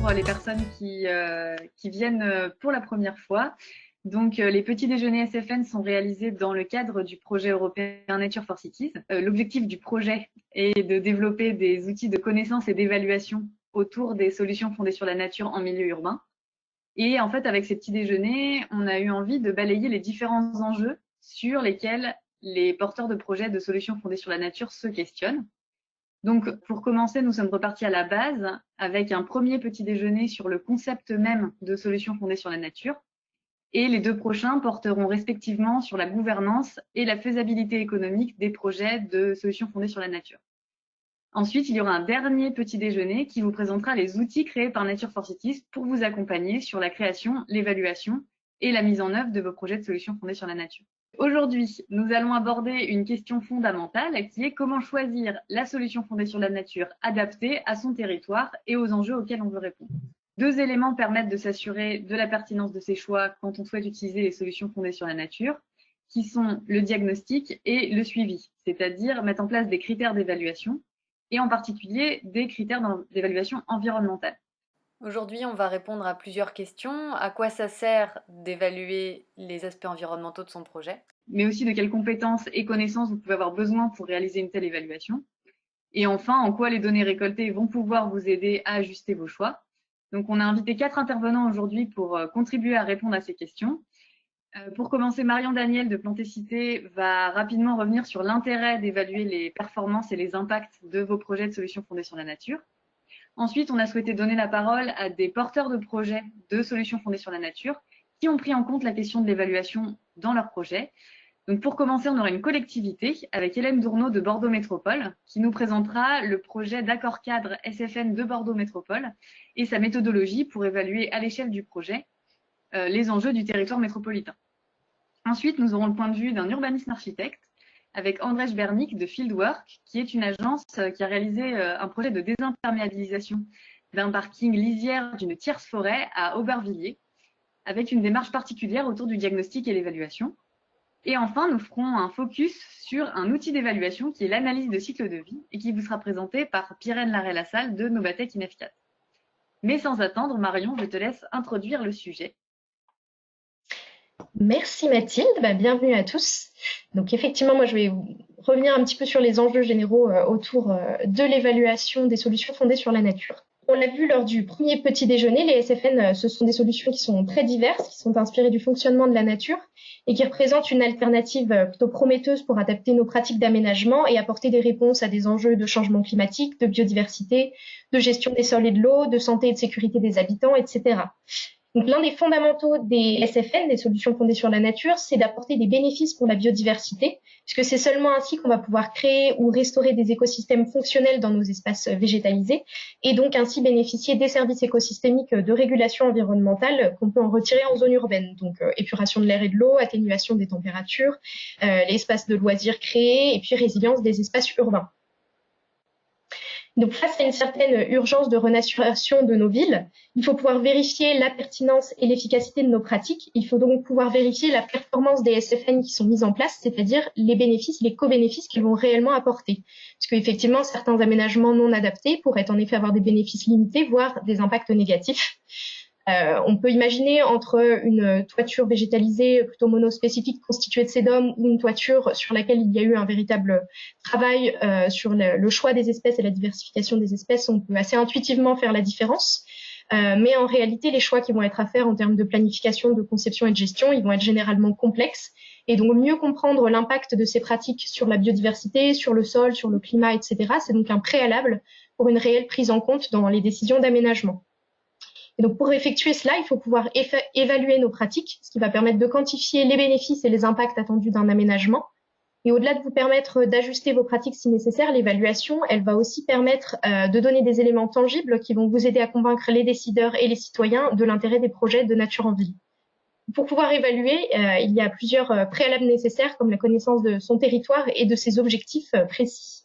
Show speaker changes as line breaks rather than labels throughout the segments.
pour les personnes qui viennent pour la première fois. Donc, les petits déjeuners SFN sont réalisés dans le cadre du projet européen Nature for Cities. L'objectif du projet est de développer des outils de connaissance et d'évaluation autour des solutions fondées sur la nature en milieu urbain. Et en fait, avec ces petits déjeuners, on a eu envie de balayer les différents enjeux sur lesquels les porteurs de projets de solutions fondées sur la nature se questionnent. Donc, pour commencer, nous sommes repartis à la base avec un premier petit déjeuner sur le concept même de solutions fondées sur la nature. Et les deux prochains porteront respectivement sur la gouvernance et la faisabilité économique des projets de solutions fondées sur la nature. Ensuite, il y aura un dernier petit déjeuner qui vous présentera les outils créés par Nature for Cities pour vous accompagner sur la création, l'évaluation et la mise en œuvre de vos projets de solutions fondées sur la nature. Aujourd'hui, nous allons aborder une question fondamentale qui est comment choisir la solution fondée sur la nature adaptée à son territoire et aux enjeux auxquels on veut répondre. Deux éléments permettent de s'assurer de la pertinence de ces choix quand on souhaite utiliser les solutions fondées sur la nature, qui sont le diagnostic et le suivi, c'est-à-dire mettre en place des critères d'évaluation et en particulier des critères d'évaluation environnementale.
Aujourd'hui, on va répondre à plusieurs questions. À quoi ça sert d'évaluer les aspects environnementaux de son projet?
Mais aussi de quelles compétences et connaissances vous pouvez avoir besoin pour réaliser une telle évaluation. Et enfin, en quoi les données récoltées vont pouvoir vous aider à ajuster vos choix. Donc, on a invité 4 intervenants aujourd'hui pour contribuer à répondre à ces questions. Pour commencer, Marion Daniel de Plantécité va rapidement revenir sur l'intérêt d'évaluer les performances et les impacts de vos projets de solutions fondées sur la nature. Ensuite, on a souhaité donner la parole à des porteurs de projets de solutions fondées sur la nature qui ont pris en compte la question de l'évaluation dans leurs projets. Donc, pour commencer, on aura une collectivité avec Hélène Dourneau de Bordeaux Métropole qui nous présentera le projet d'accord cadre SFN de Bordeaux Métropole et sa méthodologie pour évaluer à l'échelle du projet les enjeux du territoire métropolitain. Ensuite, nous aurons le point de vue d'un urbaniste architecte avec Andrzej Bernik de Fieldwork, qui est une agence qui a réalisé un projet de désimperméabilisation d'un parking lisière d'une tierce forêt à Aubervilliers, avec une démarche particulière autour du diagnostic et l'évaluation. Et enfin, nous ferons un focus sur un outil d'évaluation qui est l'analyse de cycle de vie et qui vous sera présenté par Pirène Larrey-Lassalle de Novatec Inefcat. Mais sans attendre, Marion, je te laisse introduire le sujet.
Merci Mathilde, bienvenue à tous. Donc effectivement, moi je vais revenir un petit peu sur les enjeux généraux autour de l'évaluation des solutions fondées sur la nature. On l'a vu lors du premier petit déjeuner, les SFN, ce sont des solutions qui sont très diverses, qui sont inspirées du fonctionnement de la nature et qui représentent une alternative plutôt prometteuse pour adapter nos pratiques d'aménagement et apporter des réponses à des enjeux de changement climatique, de biodiversité, de gestion des sols et de l'eau, de santé et de sécurité des habitants, etc. Donc, l'un des fondamentaux des SFN, des solutions fondées sur la nature, c'est d'apporter des bénéfices pour la biodiversité, puisque c'est seulement ainsi qu'on va pouvoir créer ou restaurer des écosystèmes fonctionnels dans nos espaces végétalisés, et donc ainsi bénéficier des services écosystémiques de régulation environnementale qu'on peut en retirer en zone urbaine, donc épuration de l'air et de l'eau, atténuation des températures, l'espace de loisirs créés, et puis résilience des espaces urbains. Donc, face à une certaine urgence de renaturation de nos villes, il faut pouvoir vérifier la pertinence et l'efficacité de nos pratiques. Il faut donc pouvoir vérifier la performance des SFN qui sont mises en place, c'est-à-dire les bénéfices, les co-bénéfices qu'ils vont réellement apporter. Parce qu'effectivement, certains aménagements non adaptés pourraient en effet avoir des bénéfices limités, voire des impacts négatifs. On peut imaginer entre une toiture végétalisée plutôt monospécifique constituée de sédum ou une toiture sur laquelle il y a eu un véritable travail sur le choix des espèces et la diversification des espèces, on peut assez intuitivement faire la différence. Mais en réalité, les choix qui vont être à faire en termes de planification, de conception et de gestion, ils vont être généralement complexes. Et donc, mieux comprendre l'impact de ces pratiques sur la biodiversité, sur le sol, sur le climat, etc., c'est donc un préalable pour une réelle prise en compte dans les décisions d'aménagement. Et donc, pour effectuer cela, il faut pouvoir évaluer nos pratiques, ce qui va permettre de quantifier les bénéfices et les impacts attendus d'un aménagement. Et au-delà de vous permettre d'ajuster vos pratiques si nécessaire, l'évaluation, elle va aussi permettre de donner des éléments tangibles qui vont vous aider à convaincre les décideurs et les citoyens de l'intérêt des projets de nature en ville. Pour pouvoir évaluer, il y a plusieurs préalables nécessaires, comme la connaissance de son territoire et de ses objectifs précis.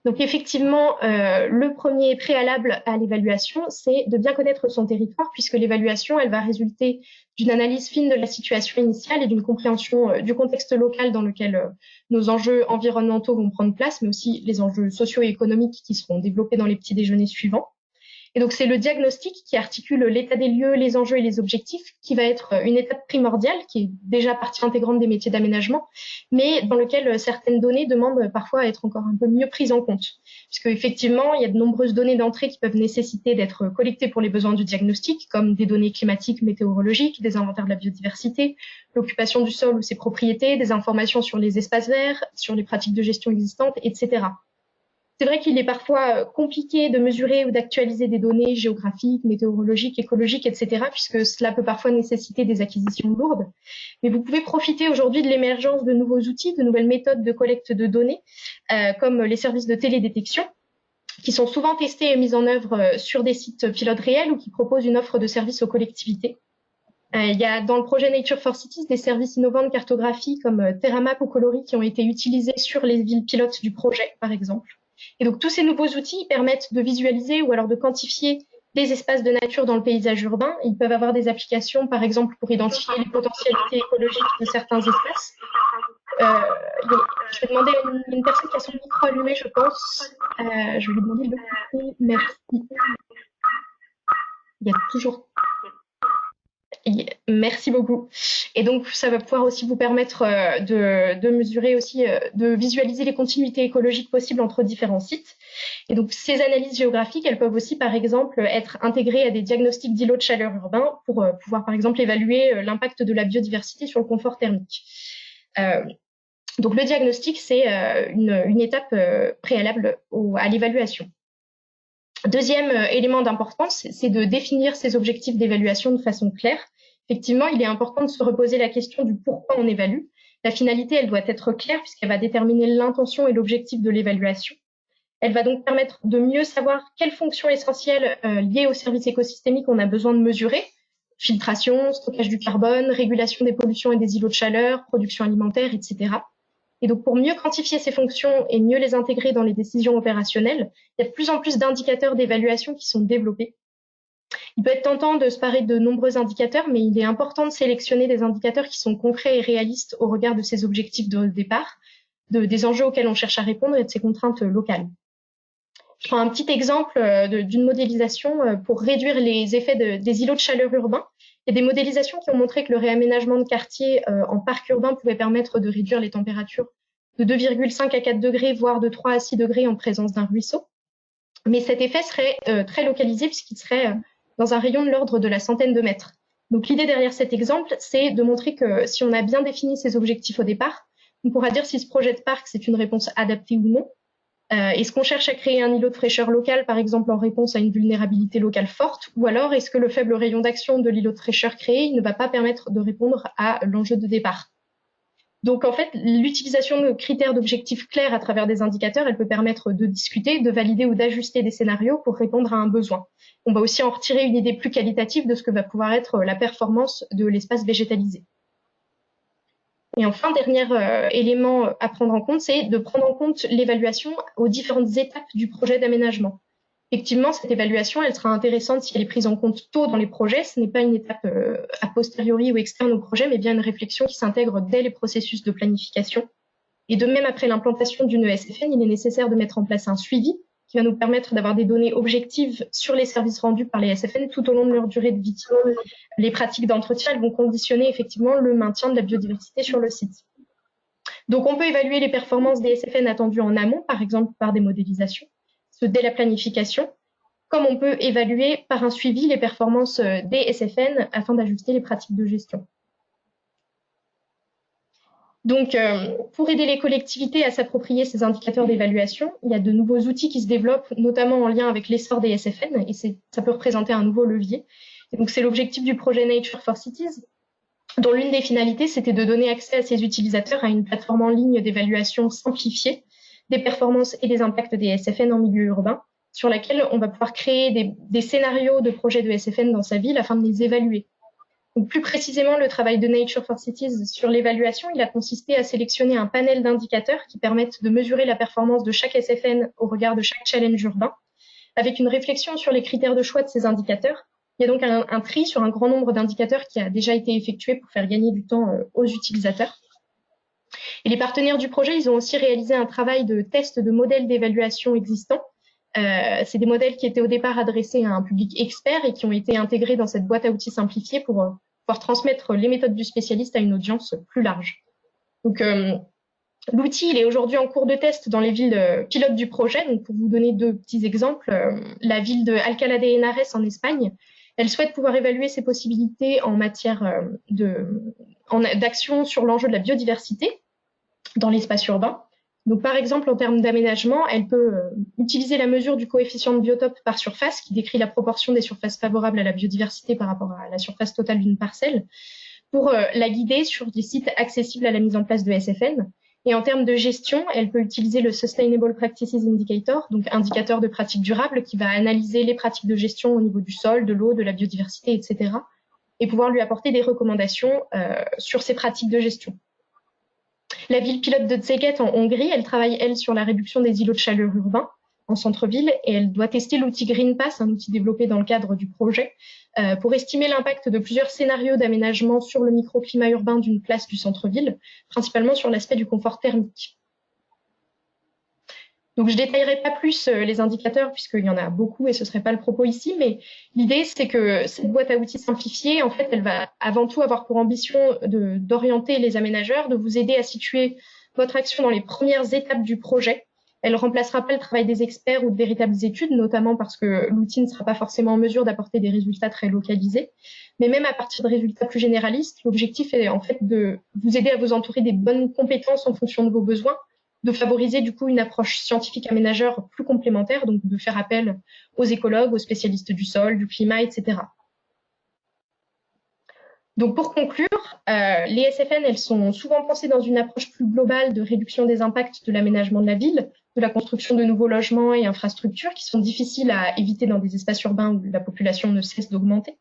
Donc effectivement, le premier préalable à l'évaluation, c'est de bien connaître son territoire, puisque l'évaluation, elle va résulter d'une analyse fine de la situation initiale et d'une compréhension du contexte local dans lequel nos enjeux environnementaux vont prendre place, mais aussi les enjeux socio-économiques qui seront développés dans les petits déjeuners suivants. Et donc, c'est le diagnostic qui articule l'état des lieux, les enjeux et les objectifs, qui va être une étape primordiale, qui est déjà partie intégrante des métiers d'aménagement, mais dans lequel certaines données demandent parfois à être encore un peu mieux prises en compte. Puisque, effectivement, il y a de nombreuses données d'entrée qui peuvent nécessiter d'être collectées pour les besoins du diagnostic, comme des données climatiques, météorologiques, des inventaires de la biodiversité, l'occupation du sol ou ses propriétés, des informations sur les espaces verts, sur les pratiques de gestion existantes, etc. C'est vrai qu'il est parfois compliqué de mesurer ou d'actualiser des données géographiques, météorologiques, écologiques, etc., puisque cela peut parfois nécessiter des acquisitions lourdes. Mais vous pouvez profiter aujourd'hui de l'émergence de nouveaux outils, de nouvelles méthodes de collecte de données, comme les services de télédétection, qui sont souvent testés et mis en œuvre sur des sites pilotes réels ou qui proposent une offre de services aux collectivités. Il y a dans le projet Nature for Cities des services innovants de cartographie comme Terramap ou Coloris qui ont été utilisés sur les villes pilotes du projet, par exemple. Et donc, tous ces nouveaux outils permettent de visualiser ou alors de quantifier des espaces de nature dans le paysage urbain. Ils peuvent avoir des applications, par exemple, pour identifier les potentialités écologiques de certains espaces. Je vais demander à une personne qui a son micro allumé, je pense. Je vais lui demander de le couper. Merci. Il y a toujours... Merci beaucoup. Et donc, ça va pouvoir aussi vous permettre de mesurer aussi, de visualiser les continuités écologiques possibles entre différents sites. Et donc, ces analyses géographiques, elles peuvent aussi, par exemple, être intégrées à des diagnostics d'îlots de chaleur urbains pour pouvoir, par exemple, évaluer l'impact de la biodiversité sur le confort thermique. Donc, le diagnostic, c'est une étape préalable à l'évaluation. Deuxième élément d'importance, c'est de définir ces objectifs d'évaluation de façon claire. Effectivement, il est important de se reposer la question du pourquoi on évalue. La finalité, elle doit être claire puisqu'elle va déterminer l'intention et l'objectif de l'évaluation. Elle va donc permettre de mieux savoir quelles fonctions essentielles liées aux services écosystémiques on a besoin de mesurer. Filtration, stockage du carbone, régulation des pollutions et des îlots de chaleur, production alimentaire, etc. Et donc, pour mieux quantifier ces fonctions et mieux les intégrer dans les décisions opérationnelles, il y a de plus en plus d'indicateurs d'évaluation qui sont développés. Il peut être tentant de se parer de nombreux indicateurs, mais il est important de sélectionner des indicateurs qui sont concrets et réalistes au regard de ces objectifs de départ, des enjeux auxquels on cherche à répondre et de ces contraintes locales. Je prends un petit exemple d'une modélisation pour réduire les effets des îlots de chaleur urbains. Il y a des modélisations qui ont montré que le réaménagement de quartiers en parc urbain pouvait permettre de réduire les températures de 2,5 à 4 degrés, voire de 3 à 6 degrés en présence d'un ruisseau. Mais cet effet serait très localisé puisqu'il serait dans un rayon de l'ordre de la centaine de mètres. Donc l'idée derrière cet exemple, c'est de montrer que si on a bien défini ces objectifs au départ, on pourra dire si ce projet de parc, c'est une réponse adaptée ou non. Est-ce qu'on cherche à créer un îlot de fraîcheur local, par exemple, en réponse à une vulnérabilité locale forte, ou alors est-ce que le faible rayon d'action de l'îlot de fraîcheur créé ne va pas permettre de répondre à l'enjeu de départ? Donc, en fait, l'utilisation de critères d'objectifs clairs à travers des indicateurs, elle peut permettre de discuter, de valider ou d'ajuster des scénarios pour répondre à un besoin. On va aussi en retirer une idée plus qualitative de ce que va pouvoir être la performance de l'espace végétalisé. Et enfin, dernier élément à prendre en compte, c'est de prendre en compte l'évaluation aux différentes étapes du projet d'aménagement. Effectivement, cette évaluation, elle sera intéressante si elle est prise en compte tôt dans les projets. Ce n'est pas une étape a posteriori ou externe au projet, mais bien une réflexion qui s'intègre dès les processus de planification. Et de même, après l'implantation d'une ESFN, il est nécessaire de mettre en place un suivi qui va nous permettre d'avoir des données objectives sur les services rendus par les SFN tout au long de leur durée de vie. Les pratiques d'entretien, elles vont conditionner effectivement le maintien de la biodiversité sur le site. Donc, on peut évaluer les performances des SFN attendues en amont, par exemple par des modélisations, dès la planification, comme on peut évaluer par un suivi les performances des SFN afin d'ajuster les pratiques de gestion. Donc, pour aider les collectivités à s'approprier ces indicateurs d'évaluation, il y a de nouveaux outils qui se développent, notamment en lien avec l'essor des SFN, et ça peut représenter un nouveau levier. Et donc, c'est l'objectif du projet Nature for Cities, dont l'une des finalités, c'était de donner accès à ses utilisateurs à une plateforme en ligne d'évaluation simplifiée des performances et des impacts des SFN en milieu urbain, sur laquelle on va pouvoir créer des scénarios de projets de SFN dans sa ville afin de les évaluer. Donc, plus précisément, le travail de Nature for Cities sur l'évaluation, il a consisté à sélectionner un panel d'indicateurs qui permettent de mesurer la performance de chaque SFN au regard de chaque challenge urbain, avec une réflexion sur les critères de choix de ces indicateurs. Il y a donc un tri sur un grand nombre d'indicateurs qui a déjà été effectué pour faire gagner du temps aux utilisateurs. Et les partenaires du projet, ils ont aussi réalisé un travail de test de modèles d'évaluation existants C'est des modèles qui étaient au départ adressés à un public expert et qui ont été intégrés dans cette boîte à outils simplifiée pour pouvoir transmettre les méthodes du spécialiste à une audience plus large. Donc, l'outil, il est aujourd'hui en cours de test dans les villes pilotes du projet. Donc, pour vous donner deux petits exemples, la ville de Alcalá de Henares en Espagne, elle souhaite pouvoir évaluer ses possibilités en matière d'action sur l'enjeu de la biodiversité dans l'espace urbain. Donc, par exemple, en termes d'aménagement, elle peut utiliser la mesure du coefficient de biotope par surface, qui décrit la proportion des surfaces favorables à la biodiversité par rapport à la surface totale d'une parcelle, pour la guider sur des sites accessibles à la mise en place de SFN. Et en termes de gestion, elle peut utiliser le Sustainable Practices Indicator, donc indicateur de pratiques durables, qui va analyser les pratiques de gestion au niveau du sol, de l'eau, de la biodiversité, etc., et pouvoir lui apporter des recommandations sur ces pratiques de gestion. La ville pilote de Szeged en Hongrie, elle travaille, elle, sur la réduction des îlots de chaleur urbains en centre-ville et elle doit tester l'outil GreenPass, un outil développé dans le cadre du projet, pour estimer l'impact de plusieurs scénarios d'aménagement sur le microclimat urbain d'une place du centre-ville, principalement sur l'aspect du confort thermique. Donc, je détaillerai pas plus les indicateurs puisqu'il y en a beaucoup et ce serait pas le propos ici, mais l'idée, c'est que cette boîte à outils simplifiée, en fait, elle va avant tout avoir pour ambition d'orienter les aménageurs, de vous aider à situer votre action dans les premières étapes du projet. Elle remplacera pas le travail des experts ou de véritables études, notamment parce que l'outil ne sera pas forcément en mesure d'apporter des résultats très localisés. Mais même à partir de résultats plus généralistes, l'objectif est en fait de vous aider à vous entourer des bonnes compétences en fonction de vos besoins, de favoriser du coup une approche scientifique aménageur plus complémentaire, donc de faire appel aux écologues, aux spécialistes du sol, du climat, etc. Donc pour conclure, les SFN, elles sont souvent pensées dans une approche plus globale de réduction des impacts de l'aménagement de la ville, de la construction de nouveaux logements et infrastructures qui sont difficiles à éviter dans des espaces urbains où la population ne cesse d'augmenter.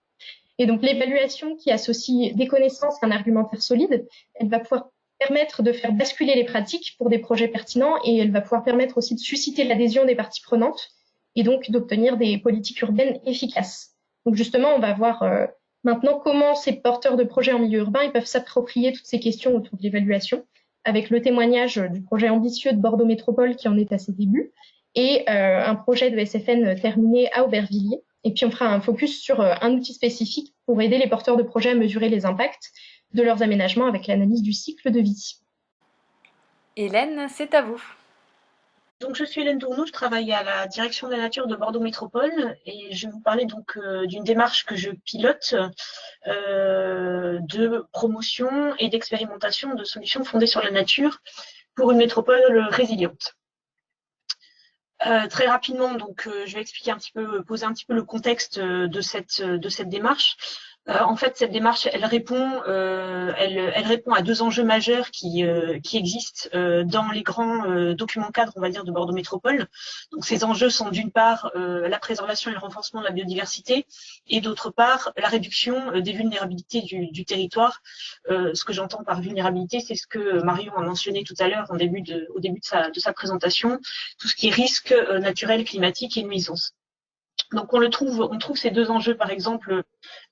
Et donc l'évaluation qui associe des connaissances à un argumentaire solide, elle va pouvoir permettre de faire basculer les pratiques pour des projets pertinents et elle va pouvoir permettre aussi de susciter l'adhésion des parties prenantes et donc d'obtenir des politiques urbaines efficaces. Donc justement, on va voir maintenant comment ces porteurs de projets en milieu urbain ils peuvent s'approprier toutes ces questions autour de l'évaluation avec le témoignage du projet ambitieux de Bordeaux Métropole qui en est à ses débuts et un projet de SFN terminé à Aubervilliers. Et puis on fera un focus sur un outil spécifique pour aider les porteurs de projets à mesurer les impacts de leurs aménagements avec l'analyse du cycle de vie.
Hélène, c'est à vous.
Donc, je suis Hélène Tourneau, je travaille à la direction de la nature de Bordeaux Métropole et je vais vous parler donc d'une démarche que je pilote de promotion et d'expérimentation de solutions fondées sur la nature pour une métropole résiliente. Très rapidement, donc, je vais expliquer un petit peu, poser un petit peu le contexte de cette démarche. En fait, cette démarche, elle répond à deux enjeux majeurs qui existent dans les grands documents cadres, on va dire, de Bordeaux Métropole. Donc, ces enjeux sont d'une part la préservation et le renforcement de la biodiversité, et d'autre part la réduction des vulnérabilités du territoire. Ce que j'entends par vulnérabilité, c'est ce que Marion a mentionné tout à l'heure au début de sa présentation, tout ce qui est risque naturel, climatique et nuisance. Donc on trouve ces deux enjeux par exemple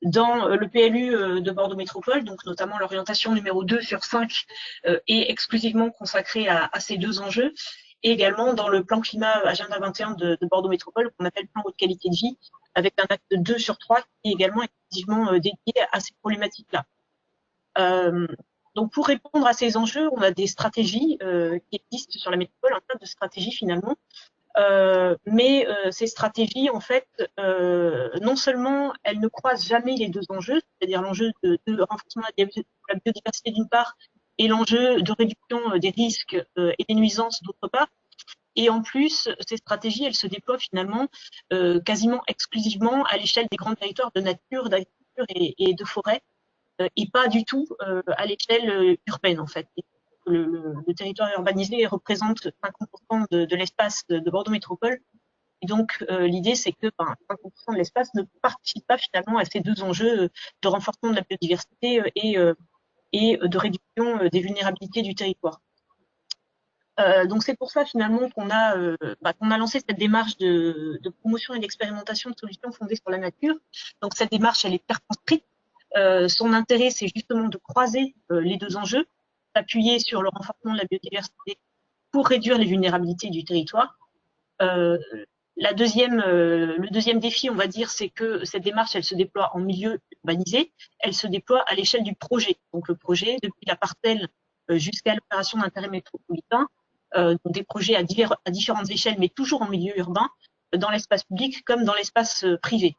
dans le PLU de Bordeaux Métropole, donc notamment l'orientation numéro 2 sur 5 est exclusivement consacrée à ces deux enjeux, et également dans le plan climat Agenda 21 de Bordeaux Métropole qu'on appelle plan haute qualité de vie, avec un acte 2 sur 3 qui est également exclusivement dédié à ces problématiques-là. Donc pour répondre à ces enjeux, on a des stratégies qui existent sur la métropole, un tas de stratégies finalement. Mais ces stratégies, en fait, non seulement elles ne croisent jamais les deux enjeux, c'est-à-dire l'enjeu de renforcement de la biodiversité d'une part et l'enjeu de réduction des risques et des nuisances d'autre part. Et en plus, ces stratégies, elles se déploient finalement quasiment exclusivement à l'échelle des grands territoires de nature, d'agriculture et de forêt, et pas du tout à l'échelle urbaine, en fait. Le territoire urbanisé représente 50% de l'espace de Bordeaux Métropole. Et donc, l'idée, c'est que 50% de l'espace ne participe pas finalement à ces deux enjeux de renforcement de la biodiversité et de réduction des vulnérabilités du territoire. Donc, c'est pour ça finalement qu'on a lancé cette démarche de promotion et d'expérimentation de solutions fondées sur la nature. Donc, cette démarche, elle est circonscrite. Son intérêt, c'est justement de croiser les deux enjeux, s'appuyer sur le renforcement de la biodiversité pour réduire les vulnérabilités du territoire. Le deuxième défi, on va dire, c'est que cette démarche, elle se déploie en milieu urbanisé, elle se déploie à l'échelle du projet. Donc le projet, depuis la parcelle jusqu'à l'opération d'intérêt métropolitain, donc des projets à différentes échelles, mais toujours en milieu urbain, dans l'espace public comme dans l'espace privé.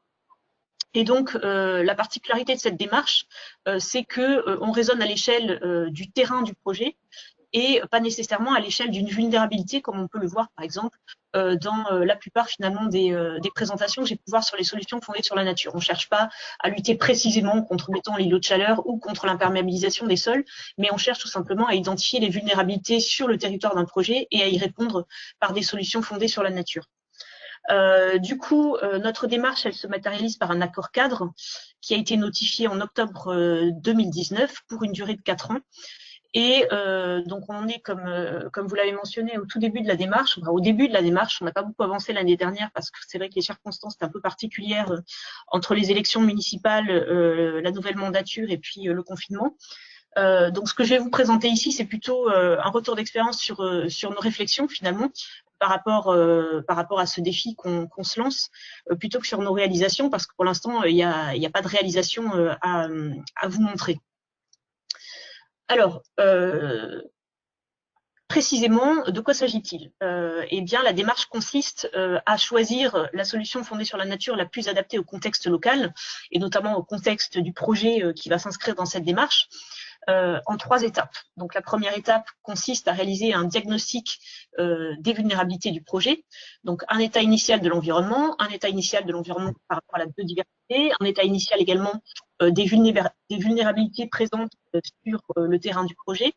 Et donc, la particularité de cette démarche, c'est que on raisonne à l'échelle du terrain du projet et pas nécessairement à l'échelle d'une vulnérabilité, comme on peut le voir, par exemple, dans la plupart, finalement, des présentations que j'ai pu voir sur les solutions fondées sur la nature. On ne cherche pas à lutter précisément contre, mettons, l'îlot de chaleur ou contre l'imperméabilisation des sols, mais on cherche tout simplement à identifier les vulnérabilités sur le territoire d'un projet et à y répondre par des solutions fondées sur la nature. Du coup, notre démarche, elle se matérialise par un accord cadre qui a été notifié en octobre 2019 pour une durée de 4 ans. Et donc, on en est, comme vous l'avez mentionné, au tout début de la démarche. Enfin, au début de la démarche, on n'a pas beaucoup avancé l'année dernière parce que c'est vrai que les circonstances étaient un peu particulières entre les élections municipales, la nouvelle mandature et puis le confinement. Donc, ce que je vais vous présenter ici, c'est plutôt un retour d'expérience sur nos réflexions, finalement, par rapport à ce défi qu'on se lance, plutôt que sur nos réalisations, parce que pour l'instant, il n'y a pas de réalisation à vous montrer. Alors, précisément, de quoi s'agit-il? Eh bien, la démarche consiste à choisir la solution fondée sur la nature la plus adaptée au contexte local, et notamment au contexte du projet qui va s'inscrire dans cette démarche, en 3 étapes. Donc, la première étape consiste à réaliser un diagnostic des vulnérabilités du projet. Donc, un état initial de l'environnement, un état initial de l'environnement par rapport à la biodiversité, un état initial également des vulnérabilités présentes sur le terrain du projet,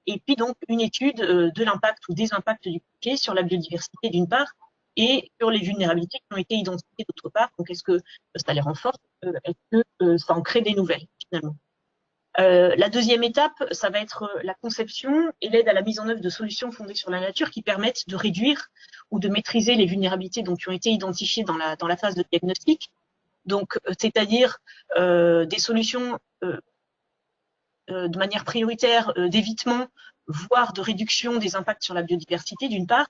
et puis donc une étude de l'impact ou des impacts du projet sur la biodiversité d'une part, et sur les vulnérabilités qui ont été identifiées d'autre part. Donc, est-ce que ça les renforce? Est-ce que ça en crée des nouvelles, finalement? La deuxième étape, ça va être la conception et l'aide à la mise en œuvre de solutions fondées sur la nature qui permettent de réduire ou de maîtriser les vulnérabilités donc, qui ont été identifiées dans la phase de diagnostic. Donc, c'est-à-dire des solutions de manière prioritaire d'évitement, voire de réduction des impacts sur la biodiversité d'une part,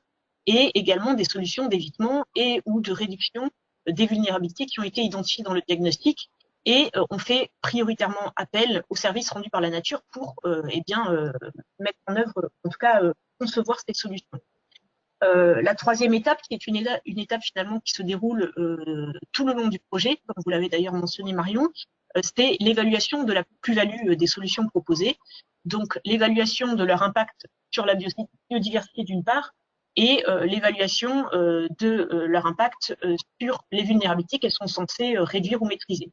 et également des solutions d'évitement et ou de réduction des vulnérabilités qui ont été identifiées dans le diagnostic. Et on fait prioritairement appel aux services rendus par la nature pour mettre en œuvre, en tout cas concevoir ces solutions. La troisième étape, qui est une étape finalement qui se déroule tout le long du projet, comme vous l'avez d'ailleurs mentionné Marion, c'est l'évaluation de la plus-value des solutions proposées, donc l'évaluation de leur impact sur la biodiversité d'une part, et l'évaluation de leur impact sur les vulnérabilités qu'elles sont censées réduire ou maîtriser.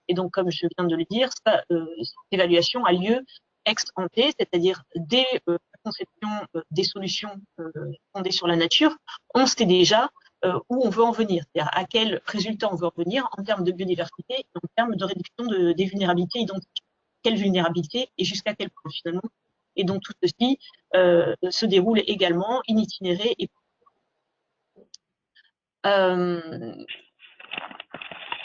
Et donc, comme je viens de le dire, cette évaluation a lieu ex ante, c'est-à-dire dès la conception des solutions fondées sur la nature, on sait déjà où on veut en venir, c'est-à-dire à quel résultat on veut en venir en termes de biodiversité et en termes de réduction des vulnérabilités identiques. Quelle vulnérabilité et jusqu'à quel point finalement. Et donc tout ceci se déroule également in itinéré. Et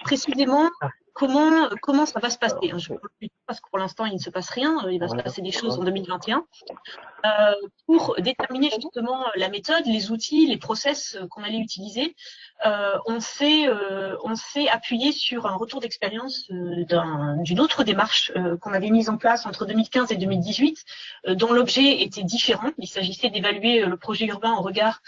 précisément, comment ça va se passer? Je ne parle plus parce que pour l'instant, il ne se passe rien. Il va se passer des choses en 2021. Pour déterminer justement la méthode, les outils, les process qu'on allait utiliser, on s'est appuyé sur un retour d'expérience d'une autre démarche qu'on avait mise en place entre 2015 et 2018, dont l'objet était différent. Il s'agissait d'évaluer le projet urbain au regard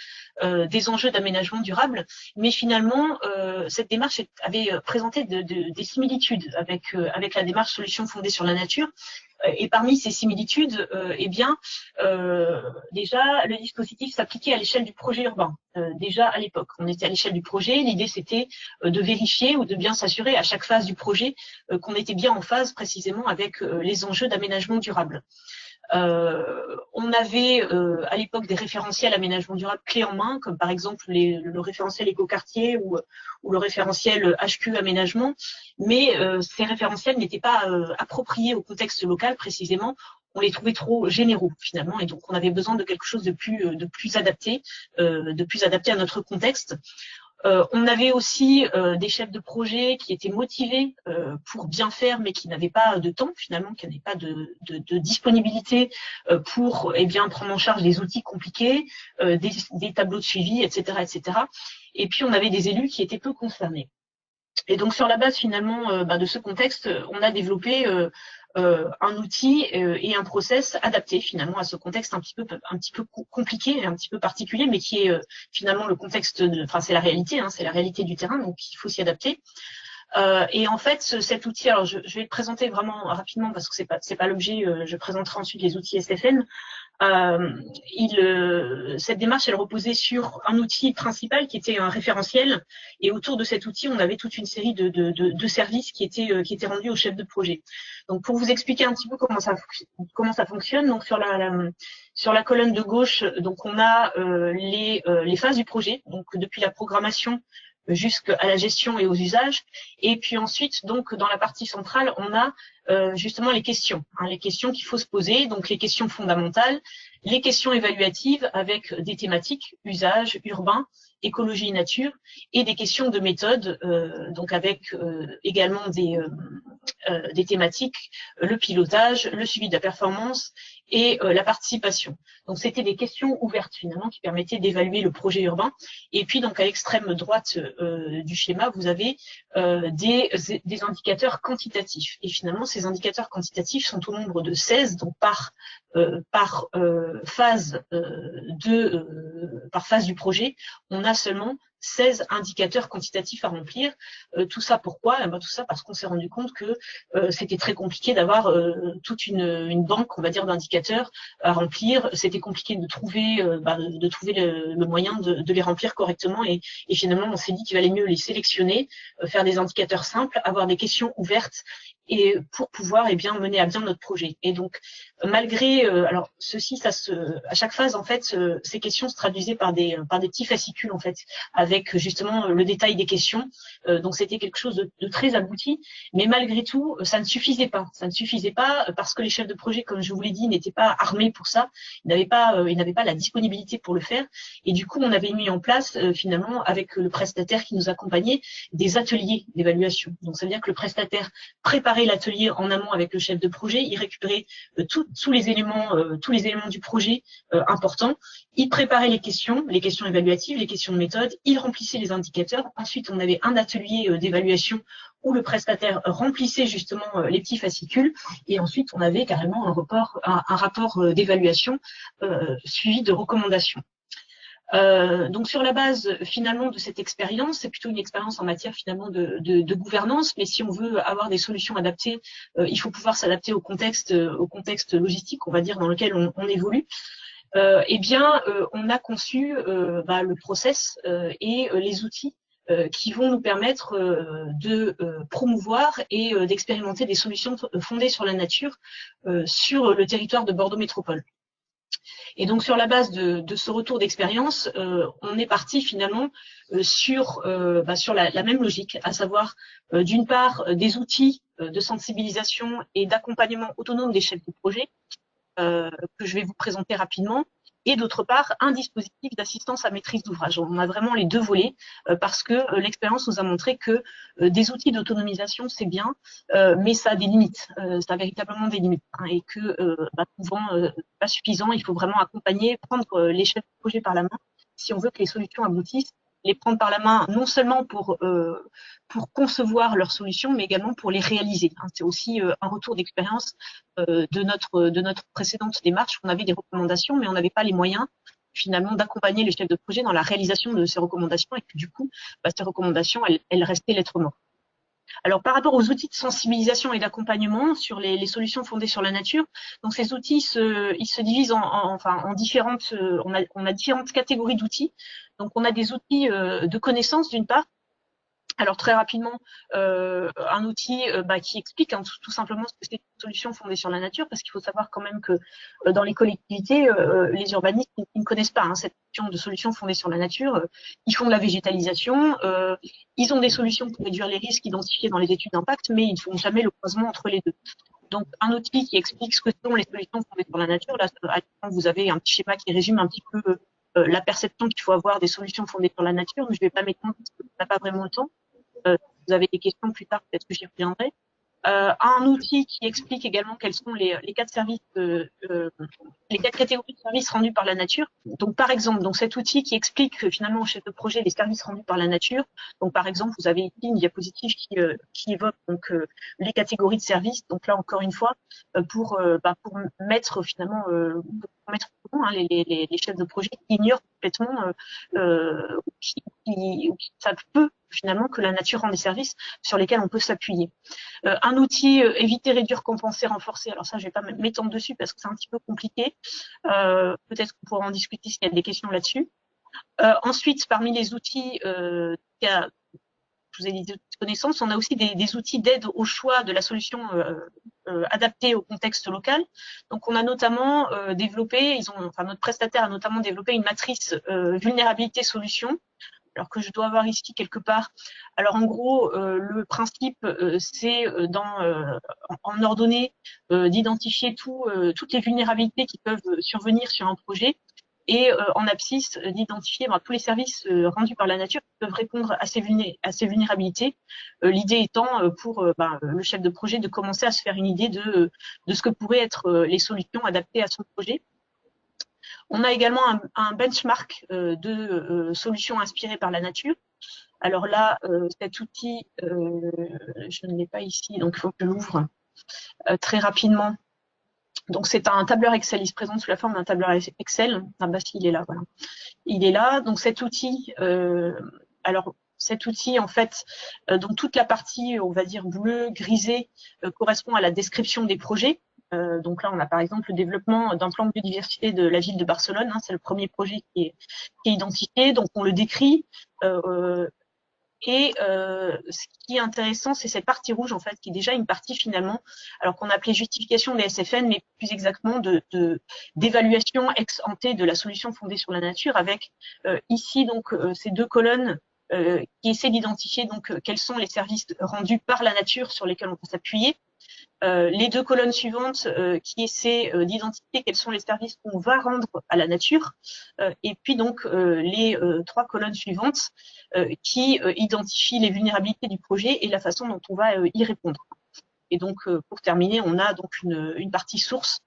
des enjeux d'aménagement durable, mais finalement, cette démarche avait présenté des similitudes avec la démarche solutions fondées sur la nature. Et parmi ces similitudes, déjà, le dispositif s'appliquait à l'échelle du projet urbain. Déjà à l'époque, on était à l'échelle du projet. L'idée, c'était de vérifier ou de bien s'assurer à chaque phase du projet qu'on était bien en phase précisément avec les enjeux d'aménagement durable. On avait à l'époque des référentiels aménagement durable clés en main, comme par exemple le référentiel écoquartier ou le référentiel HQ aménagement, mais ces référentiels n'étaient pas appropriés au contexte local précisément. On les trouvait trop généraux finalement, et donc on avait besoin de quelque chose de plus adapté à notre contexte. On avait aussi des chefs de projet qui étaient motivés pour bien faire, mais qui n'avaient pas de temps finalement, qui n'avaient pas de disponibilité pour bien prendre en charge des outils compliqués, des tableaux de suivi, etc., etc. Et puis on avait des élus qui étaient peu concernés. Et donc sur la base finalement de ce contexte, on a développé un outil et un process adapté finalement à ce contexte un petit peu compliqué, un petit peu particulier, mais qui est finalement le contexte, enfin c'est la réalité, c'est la réalité du terrain, donc il faut s'y adapter. Et en fait, cet outil, alors je vais le présenter vraiment rapidement parce que c'est pas l'objet. Je présenterai ensuite les outils SFN. Cette démarche, elle reposait sur un outil principal qui était un référentiel, et autour de cet outil, on avait toute une série de services qui étaient rendus au chef de projet. Donc, pour vous expliquer un petit peu comment ça fonctionne, donc sur la colonne de gauche, donc on a les phases du projet, donc depuis la programmation jusqu'à la gestion et aux usages. Et puis ensuite, donc dans la partie centrale, on a justement les questions qu'il faut se poser, donc les questions fondamentales, les questions évaluatives avec des thématiques, usage, urbain, écologie et nature, et des questions de méthode, donc avec également des thématiques, le pilotage, le suivi de la performance et la participation. Donc c'était des questions ouvertes finalement qui permettaient d'évaluer le projet urbain. Et puis donc à l'extrême droite du schéma, vous avez des indicateurs quantitatifs. Et finalement ces indicateurs quantitatifs sont au nombre de 16, donc par phase du projet, on a seulement 16 indicateurs quantitatifs à remplir. Tout ça pourquoi? Tout ça parce qu'on s'est rendu compte que c'était très compliqué d'avoir toute une banque, on va dire, d'indicateurs à remplir. C'était compliqué de trouver le moyen de les remplir correctement, et finalement on s'est dit qu'il valait mieux les sélectionner, faire des indicateurs simples, avoir des questions ouvertes, et pour pouvoir mener à bien notre projet. Et donc malgré alors ceci, à chaque phase en fait, ces questions se traduisaient par des petits fascicules en fait, avec justement le détail des questions. Donc c'était quelque chose de très abouti, mais malgré tout ça ne suffisait pas. Ça ne suffisait pas parce que les chefs de projet, comme je vous l'ai dit, n'étaient pas armés pour ça. Ils n'avaient pas la disponibilité pour le faire. Et du coup on avait mis en place finalement avec le prestataire qui nous accompagnait des ateliers d'évaluation. Donc ça veut dire que le prestataire préparait l'atelier en amont avec le chef de projet, il récupérait tous les éléments du projet importants, il préparait les questions évaluatives, les questions de méthode, il remplissait les indicateurs. Ensuite, on avait un atelier d'évaluation où le prestataire remplissait justement les petits fascicules, et ensuite on avait carrément un rapport d'évaluation suivi de recommandations. Donc sur la base finalement de cette expérience, c'est plutôt une expérience en matière finalement de gouvernance, mais si on veut avoir des solutions adaptées, il faut pouvoir s'adapter au contexte logistique, on va dire, dans lequel on évolue. On a conçu le process et les outils qui vont nous permettre de promouvoir et d'expérimenter des solutions fondées sur la nature sur le territoire de Bordeaux Métropole. Et donc sur la base de ce retour d'expérience, on est parti finalement sur la même logique, à savoir d'une part des outils de sensibilisation et d'accompagnement autonome des chefs de projet que je vais vous présenter rapidement, et d'autre part un dispositif d'assistance à maîtrise d'ouvrage. On a vraiment les deux volets parce que l'expérience nous a montré que des outils d'autonomisation c'est bien, mais ça a des limites, ça a véritablement des limites, et que souvent pas suffisant. Il faut vraiment accompagner, prendre les chefs de projet par la main si on veut que les solutions aboutissent, les prendre par la main non seulement pour concevoir leurs solutions, mais également pour les réaliser. C'est aussi un retour d'expérience de notre précédente démarche. On avait des recommandations, mais on n'avait pas les moyens finalement d'accompagner les chefs de projet dans la réalisation de ces recommandations, et que du coup, ces recommandations, elles restaient lettres mortes. Alors, par rapport aux outils de sensibilisation et d'accompagnement sur les solutions fondées sur la nature, donc ces outils ils se divisent en différentes, on a différentes catégories d'outils. Donc, on a des outils de connaissance d'une part. Alors très rapidement, un outil qui explique tout simplement ce que c'est une solution fondée sur la nature, parce qu'il faut savoir quand même que dans les collectivités, les urbanistes ils ne connaissent pas cette notion de solution fondée sur la nature. Ils font de la végétalisation, ils ont des solutions pour réduire les risques identifiés dans les études d'impact, mais ils ne font jamais le croisement entre les deux. Donc un outil qui explique ce que sont les solutions fondées sur la nature. Là, vous avez un petit schéma qui résume un petit peu la perception qu'il faut avoir des solutions fondées sur la nature, mais je ne vais pas m'étendre parce qu'on n'a pas vraiment le temps. Vous avez des questions plus tard, peut-être que j'y reviendrai. Un outil qui explique également quels sont les quatre services, les quatre catégories de services rendus par la nature. Donc, par exemple, cet outil qui explique finalement au chef de projet les services rendus par la nature. Donc, par exemple, vous avez ici une diapositive qui évoque donc les catégories de services. Donc là, encore une fois, pour mettre finalement les chefs de projet qui ignorent complètement qui savent peu finalement que la nature rend des services sur lesquels on peut s'appuyer. Un outil éviter, réduire, compenser, renforcer. Alors ça, je vais pas m'étendre dessus parce que c'est un petit peu compliqué. Peut-être qu'on pourra en discuter s'il y a des questions là-dessus. Ensuite, parmi les outils je vous ai dit de connaissances, on a aussi des outils d'aide au choix de la solution adaptée au contexte local. Donc, on a notamment développé, notre prestataire a notamment développé une matrice vulnérabilité solution, alors que je dois avoir ici quelque part. Alors, en gros, le principe, c'est en ordonnée d'identifier toutes les vulnérabilités qui peuvent survenir sur un projet, et en abscisse d'identifier tous les services rendus par la nature qui peuvent répondre à ces vulnérabilités. L'idée étant pour le chef de projet de commencer à se faire une idée de ce que pourraient être les solutions adaptées à son projet. On a également un benchmark de solutions inspirées par la nature. Alors là, cet outil, je ne l'ai pas ici, donc il faut que je l'ouvre très rapidement. Donc, c'est un tableur Excel. Il se présente sous la forme d'un tableur Excel. Ah bah si, il est là, voilà. Il est là. Donc, cet outil, en fait, donc toute la partie, on va dire, bleu, grisé, correspond à la description des projets. Donc là, on a par exemple le développement d'un plan de biodiversité de la ville de Barcelone. C'est le premier projet qui est identifié. Donc, on le décrit. Et ce qui est intéressant, c'est cette partie rouge, en fait, qui est déjà une partie finalement, alors qu'on appelait justification des SFN, mais plus exactement d'évaluation ex ante de la solution fondée sur la nature, avec ici donc ces deux colonnes qui essaient d'identifier donc quels sont les services rendus par la nature sur lesquels on peut s'appuyer. Les deux colonnes suivantes qui essaient d'identifier quels sont les services qu'on va rendre à la nature, et puis donc les trois colonnes suivantes qui identifient les vulnérabilités du projet et la façon dont on va y répondre. Et donc, pour terminer, on a donc une partie source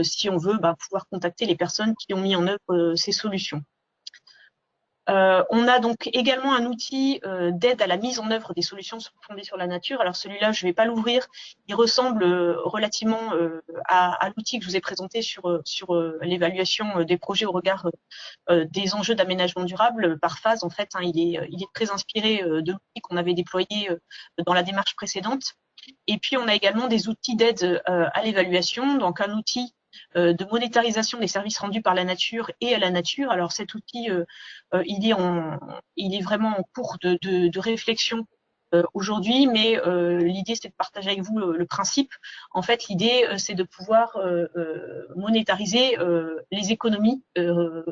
si on veut pouvoir contacter les personnes qui ont mis en œuvre ces solutions. On a donc également un outil d'aide à la mise en œuvre des solutions fondées sur la nature. Alors celui-là, je ne vais pas l'ouvrir. Il ressemble relativement à l'outil que je vous ai présenté sur l'évaluation des projets au regard des enjeux d'aménagement durable par phase. En fait, il est très inspiré de l'outil qu'on avait déployé dans la démarche précédente. Et puis, on a également des outils d'aide à l'évaluation. Donc, un outil de monétarisation des services rendus par la nature et à la nature. Alors cet outil, il est vraiment en cours de réflexion aujourd'hui, mais l'idée c'est de partager avec vous le principe. En fait, l'idée c'est de pouvoir monétariser les économies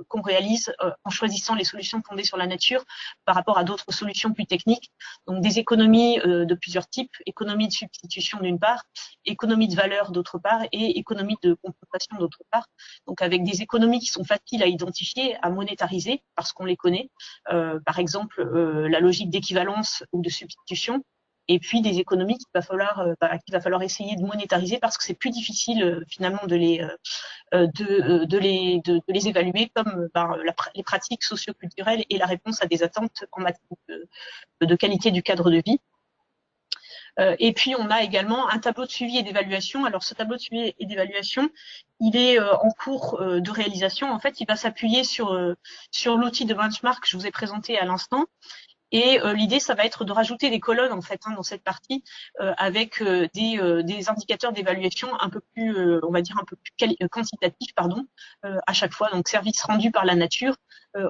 qu'on réalise en choisissant les solutions fondées sur la nature par rapport à d'autres solutions plus techniques. Donc des économies de plusieurs types, économie de substitution d'une part, économie de valeur d'autre part et économie de compensation d'autre part. Donc avec des économies qui sont faciles à identifier, à monétariser parce qu'on les connaît. Par exemple, la logique d'équivalence ou de substitution, et puis des économies qu'il va falloir essayer de monétariser parce que c'est plus difficile finalement de les évaluer comme les pratiques socio-culturelles et la réponse à des attentes en matière de qualité du cadre de vie. Et puis, on a également un tableau de suivi et d'évaluation. Alors, ce tableau de suivi et d'évaluation, il est en cours de réalisation. En fait, il va s'appuyer sur l'outil de benchmark que je vous ai présenté à l'instant. Et l'idée, ça va être de rajouter des colonnes en fait dans cette partie avec des indicateurs d'évaluation un peu plus, on va dire un peu plus quantitatifs, à chaque fois. Donc, service rendu par la nature,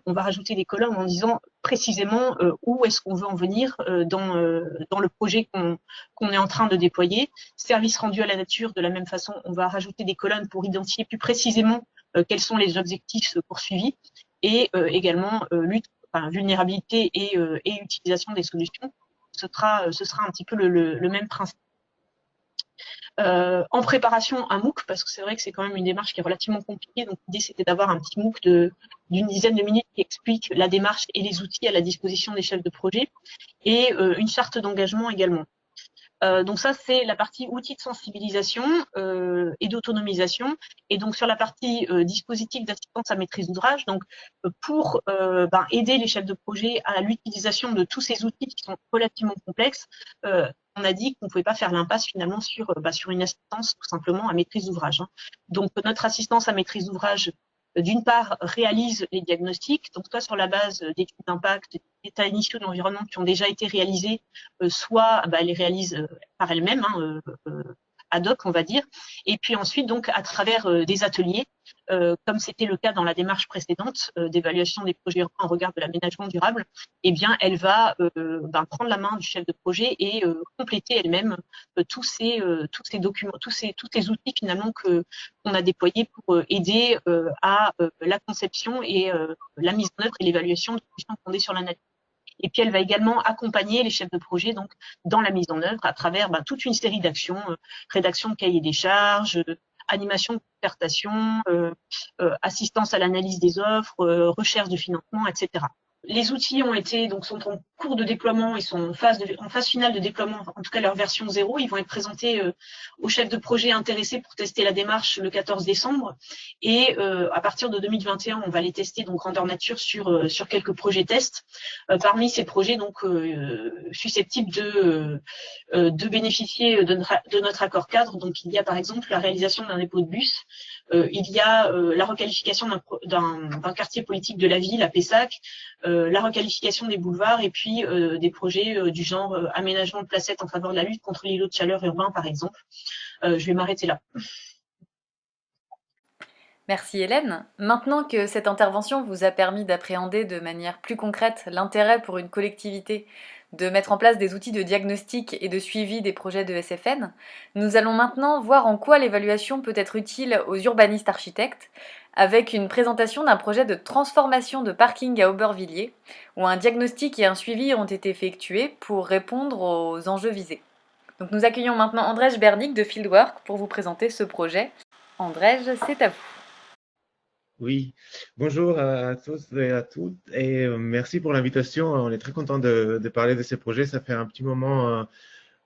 on va rajouter des colonnes en disant précisément où est-ce qu'on veut en venir dans le projet qu'on est en train de déployer. Service rendu à la nature, de la même façon, on va rajouter des colonnes pour identifier plus précisément quels sont les objectifs poursuivis et également vulnérabilité et utilisation des solutions. Ce sera un petit peu le même principe. En préparation, un MOOC, parce que c'est vrai que c'est quand même une démarche qui est relativement compliquée. Donc, l'idée, c'était d'avoir un petit MOOC d'une dizaine de minutes qui explique la démarche et les outils à la disposition des chefs de projet, et une charte d'engagement également. Donc ça, c'est la partie outils de sensibilisation et d'autonomisation. Et donc sur la partie dispositif d'assistance à maîtrise d'ouvrage, donc pour aider les chefs de projet à l'utilisation de tous ces outils qui sont relativement complexes, on a dit qu'on ne pouvait pas faire l'impasse finalement sur une assistance tout simplement à maîtrise d'ouvrage. Hein. Donc notre assistance à maîtrise d'ouvrage, d'une part, réalise les diagnostics, donc soit sur la base d'études d'impact, d'états initiaux de l'environnement qui ont déjà été réalisés, soit elle les réalise par elle-même, hein, ad hoc, on va dire. Et puis ensuite, donc, à travers des ateliers, comme c'était le cas dans la démarche précédente d'évaluation des projets urbains en regard de l'aménagement durable, eh bien, elle va prendre la main du chef de projet et compléter elle-même tous ces documents, tous ces outils finalement qu'on a déployés pour aider à la conception et la mise en œuvre et l'évaluation de solutions fondées sur l'analyse. Et puis, elle va également accompagner les chefs de projet donc dans la mise en œuvre à travers toute une série d'actions, rédaction de cahier des charges, animation de concertation, assistance à l'analyse des offres, recherche de financement, etc. Les outils sont en cours de déploiement, ils sont en phase finale de déploiement, en tout cas leur version 0. Ils vont être présentés aux chefs de projet intéressés pour tester la démarche le 14 décembre. Et à partir de 2021, on va les tester donc grandeur nature sur quelques projets tests. Parmi ces projets donc susceptibles de bénéficier de notre accord cadre, donc il y a par exemple la réalisation d'un dépôt de bus, il y a la requalification d'un quartier politique de la ville à Pessac, la requalification des boulevards et puis des projets du genre aménagement de placettes en faveur de la lutte contre l'îlot de chaleur urbain, par exemple. Je vais m'arrêter là.
Merci Hélène. Maintenant que cette intervention vous a permis d'appréhender de manière plus concrète l'intérêt pour une collectivité de mettre en place des outils de diagnostic et de suivi des projets de SFN, nous allons maintenant voir en quoi l'évaluation peut être utile aux urbanistes architectes, avec une présentation d'un projet de transformation de parking à Aubervilliers, où un diagnostic et un suivi ont été effectués pour répondre aux enjeux visés. Donc nous accueillons maintenant Andrzej Bernik de Fieldwork pour vous présenter ce projet. Andrzej, c'est à vous.
Oui, bonjour à tous et à toutes et merci pour l'invitation. On est très content de parler de ces projets. Ça fait un petit moment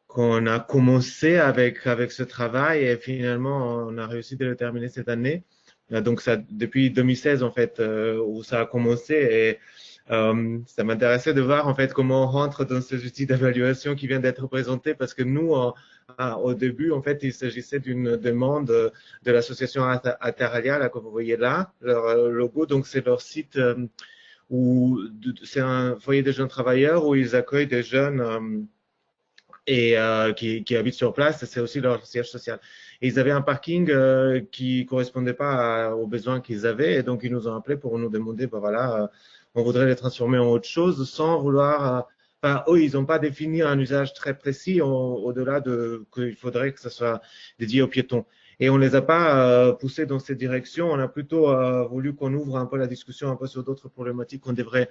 qu'on a commencé avec ce travail et finalement on a réussi de le terminer cette année. Donc ça depuis 2016 en fait où ça a commencé et ça m'intéressait de voir en fait comment on rentre dans ces outils d'évaluation qui viennent d'être présentés parce que nous au début en fait il s'agissait d'une demande de l'association Ateralia que vous voyez là, leur logo, donc c'est leur site où c'est un foyer de jeunes travailleurs où ils accueillent des jeunes et qui habitent sur place, c'est aussi leur siège social. Et ils avaient un parking qui correspondait pas aux besoins qu'ils avaient et donc ils nous ont appelés pour nous demander on voudrait les transformer en autre chose sans vouloir. Eux, ils n'ont pas défini un usage très précis au-delà de qu'il faudrait que ce soit dédié aux piétons. Et on les a pas poussés dans cette direction. On a plutôt voulu qu'on ouvre un peu la discussion un peu sur d'autres problématiques auxquelles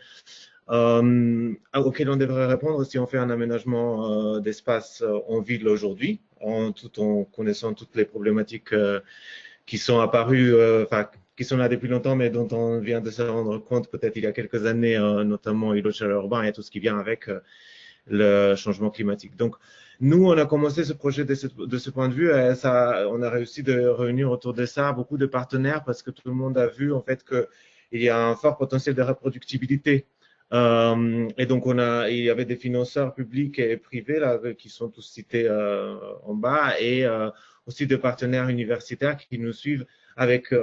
on devrait répondre si on fait un aménagement d'espace en ville aujourd'hui, tout en connaissant toutes les problématiques qui sont apparues, qui sont là depuis longtemps, mais dont on vient de se rendre compte peut-être il y a quelques années, notamment l'îlot de chaleur urbain et tout ce qui vient avec le changement climatique. Donc, nous, on a commencé ce projet de ce point de vue et on a réussi de réunir autour de ça beaucoup de partenaires parce que tout le monde a vu en fait qu'il y a un fort potentiel de reproductibilité. Et donc, il y avait des financeurs publics et privés là, qui sont tous cités en bas et aussi des partenaires universitaires qui nous suivent avec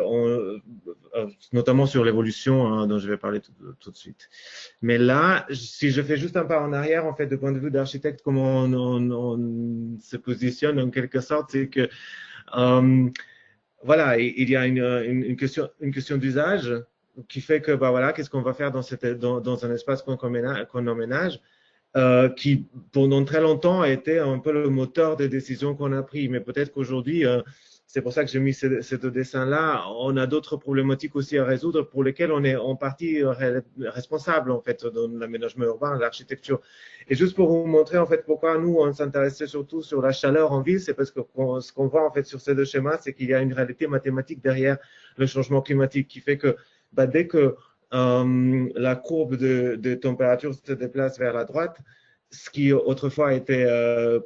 notamment sur l'évolution dont je vais parler tout de suite. Mais là, si je fais juste un pas en arrière, en fait, de point de vue d'architecte, comment on se positionne en quelque sorte, c'est que il y a une question d'usage qui fait que qu'est-ce qu'on va faire dans un espace qu'on emménage, qui pendant très longtemps a été un peu le moteur des décisions qu'on a prises, mais peut-être qu'aujourd'hui c'est pour ça que j'ai mis ces deux dessins-là. On a d'autres problématiques aussi à résoudre pour lesquelles on est en partie responsable, en fait, dans l'aménagement urbain, l'architecture. Et juste pour vous montrer, en fait, pourquoi nous, on s'intéressait surtout sur la chaleur en ville, c'est parce que ce qu'on voit, en fait, sur ces deux schémas, c'est qu'il y a une réalité mathématique derrière le changement climatique qui fait que dès que la courbe de température se déplace vers la droite, ce qui autrefois était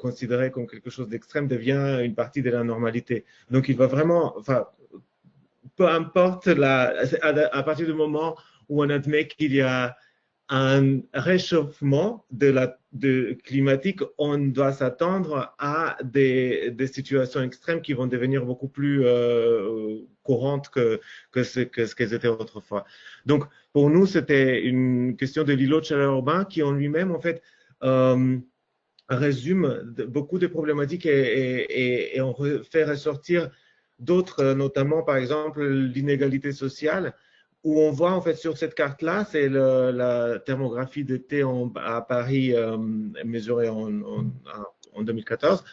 considéré comme quelque chose d'extrême devient une partie de la normalité. Donc, il va vraiment, enfin, peu importe à partir du moment où on admet qu'il y a un réchauffement climatique, on doit s'attendre à des situations extrêmes qui vont devenir beaucoup plus courantes que ce qu'elles étaient autrefois. Donc, pour nous, c'était une question de l'îlot de chaleur urbain qui en lui-même, en fait, résume beaucoup de problématiques et on fait ressortir d'autres, notamment par exemple l'inégalité sociale, où on voit en fait sur cette carte-là, c'est la thermographie d'été à Paris mesurée en 2014,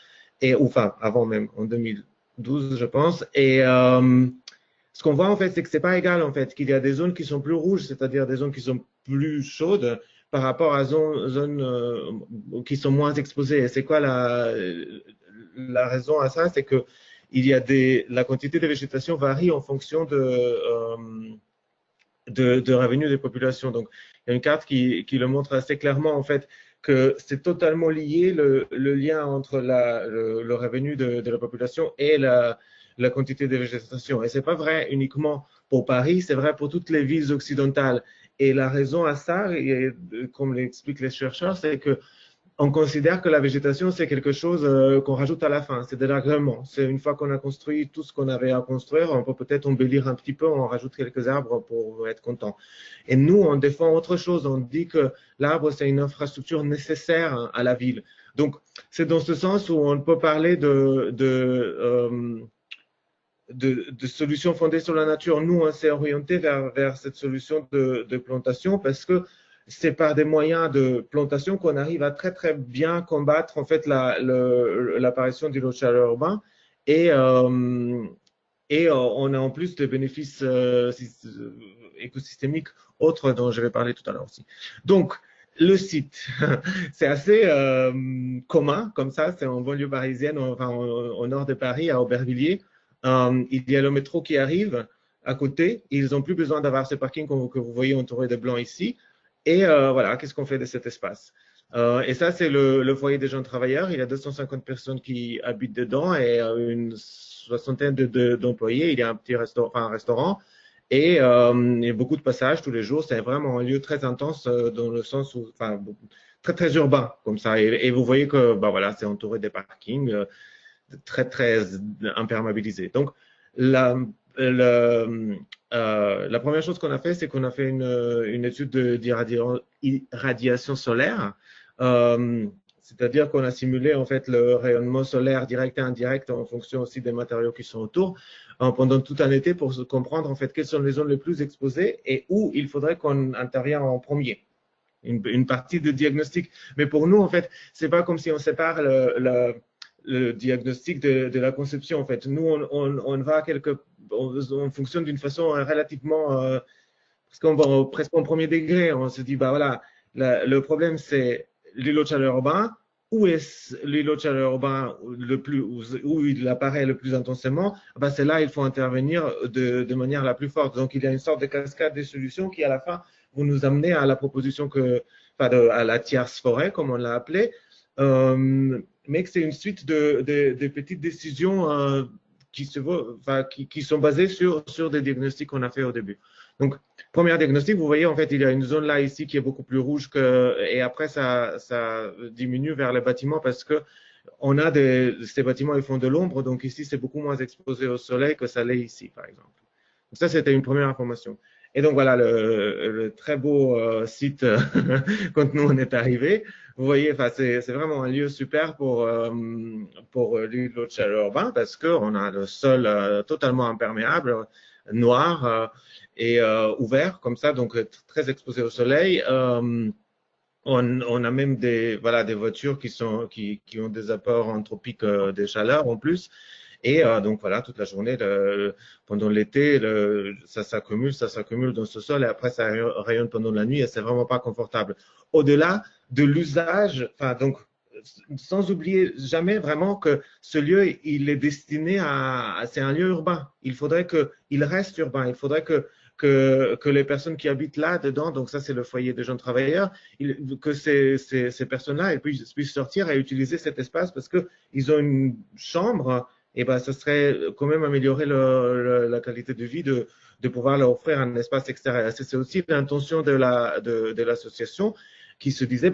enfin avant même, en 2012 je pense, et ce qu'on voit en fait, c'est que c'est pas égal en fait, qu'il y a des zones qui sont plus rouges, c'est-à-dire des zones qui sont plus chaudes, par rapport à zones qui sont moins exposées. Et c'est quoi la raison à ça? C'est que la quantité de végétation varie en fonction de revenus des populations. Donc, il y a une carte qui le montre assez clairement, en fait, que c'est totalement lié le lien entre le revenu de la population et la quantité de végétation. Et ce n'est pas vrai uniquement pour Paris, c'est vrai pour toutes les villes occidentales. Et la raison à ça, comme l'expliquent les chercheurs, c'est que on considère que la végétation, c'est quelque chose qu'on rajoute à la fin, c'est de l'agrément. C'est une fois qu'on a construit tout ce qu'on avait à construire, on peut peut-être embellir un petit peu, on rajoute quelques arbres pour être content. Et nous, on défend autre chose, on dit que l'arbre, c'est une infrastructure nécessaire à la ville. Donc, c'est dans ce sens où on peut parler de solutions fondées sur la nature. Nous, on s'est orienté vers cette solution de plantation parce que c'est par des moyens de plantation qu'on arrive à très très bien combattre en fait l'apparition du lot de chaleur urbain et on a en plus des bénéfices écosystémiques autres dont je vais parler tout à l'heure aussi. Donc, le site, c'est assez commun comme ça, c'est en banlieue parisienne, enfin au nord de Paris, à Aubervilliers. Il y a le métro qui arrive à côté. Ils n'ont plus besoin d'avoir ce parking que vous voyez entouré de blanc ici. Et voilà, qu'est-ce qu'on fait de cet espace? Et ça, c'est le foyer des jeunes travailleurs. Il y a 250 personnes qui habitent dedans et une soixantaine d'employés. Il y a un petit restaurant et il y a beaucoup de passages tous les jours. C'est vraiment un lieu très intense dans le sens où, enfin, très très urbain comme ça. Et vous voyez que, bah voilà, c'est entouré des parkings. Très, très imperméabilisé. Donc, la première chose qu'on a fait, c'est qu'on a fait une étude d'irradiation solaire. C'est-à-dire qu'on a simulé en fait le rayonnement solaire direct et indirect en fonction aussi des matériaux qui sont autour pendant tout un été pour comprendre en fait quelles sont les zones les plus exposées et où il faudrait qu'on intervienne en premier. Une partie de diagnostic. Mais pour nous, en fait, c'est pas comme si on sépare le diagnostic de la conception. En fait, nous, on va on fonctionne d'une façon relativement, parce qu'on va presque en premier degré. On se dit, bah voilà, le problème c'est l'îlot de chaleur urbain. Où est l'îlot de chaleur urbain où il apparaît le plus intensément? Bah, c'est là il faut intervenir de manière la plus forte. Donc, il y a une sorte de cascade de solutions qui, à la fin, vont nous amener à la proposition à la tierce forêt, comme on l'a appelé. Mais que c'est une suite de petites décisions qui sont basées sur des diagnostics qu'on a fait au début. Donc, premier diagnostic, vous voyez, en fait, il y a une zone là, ici, qui est beaucoup plus rouge et après, ça diminue vers les bâtiments parce que ces bâtiments, ils font de l'ombre. Donc, ici, c'est beaucoup moins exposé au soleil que ça l'est ici, par exemple. Donc, ça, c'était une première information. Et donc, voilà, le très beau site quand nous, on est arrivés. Vous voyez, c'est vraiment un lieu super pour l'îlot de chaleur urbain parce qu'on a le sol totalement imperméable, noir et ouvert comme ça, donc très exposé au soleil. On a même des voitures qui ont des apports anthropiques de chaleur en plus. Et donc voilà, toute la journée, pendant l'été, ça s'accumule dans ce sol et après ça rayonne pendant la nuit et c'est vraiment pas confortable. Au-delà de l'usage, enfin donc sans oublier jamais vraiment que ce lieu, il est destiné c'est un lieu urbain. Il faudrait qu'il reste urbain. Il faudrait que les personnes qui habitent là-dedans, donc ça c'est le foyer des jeunes travailleurs, que ces personnes-là puissent sortir et utiliser cet espace parce qu'ils ont une chambre, et ben ça serait quand même améliorer la qualité de vie de pouvoir leur offrir un espace extérieur. C'est aussi l'intention de l'association qui se disait,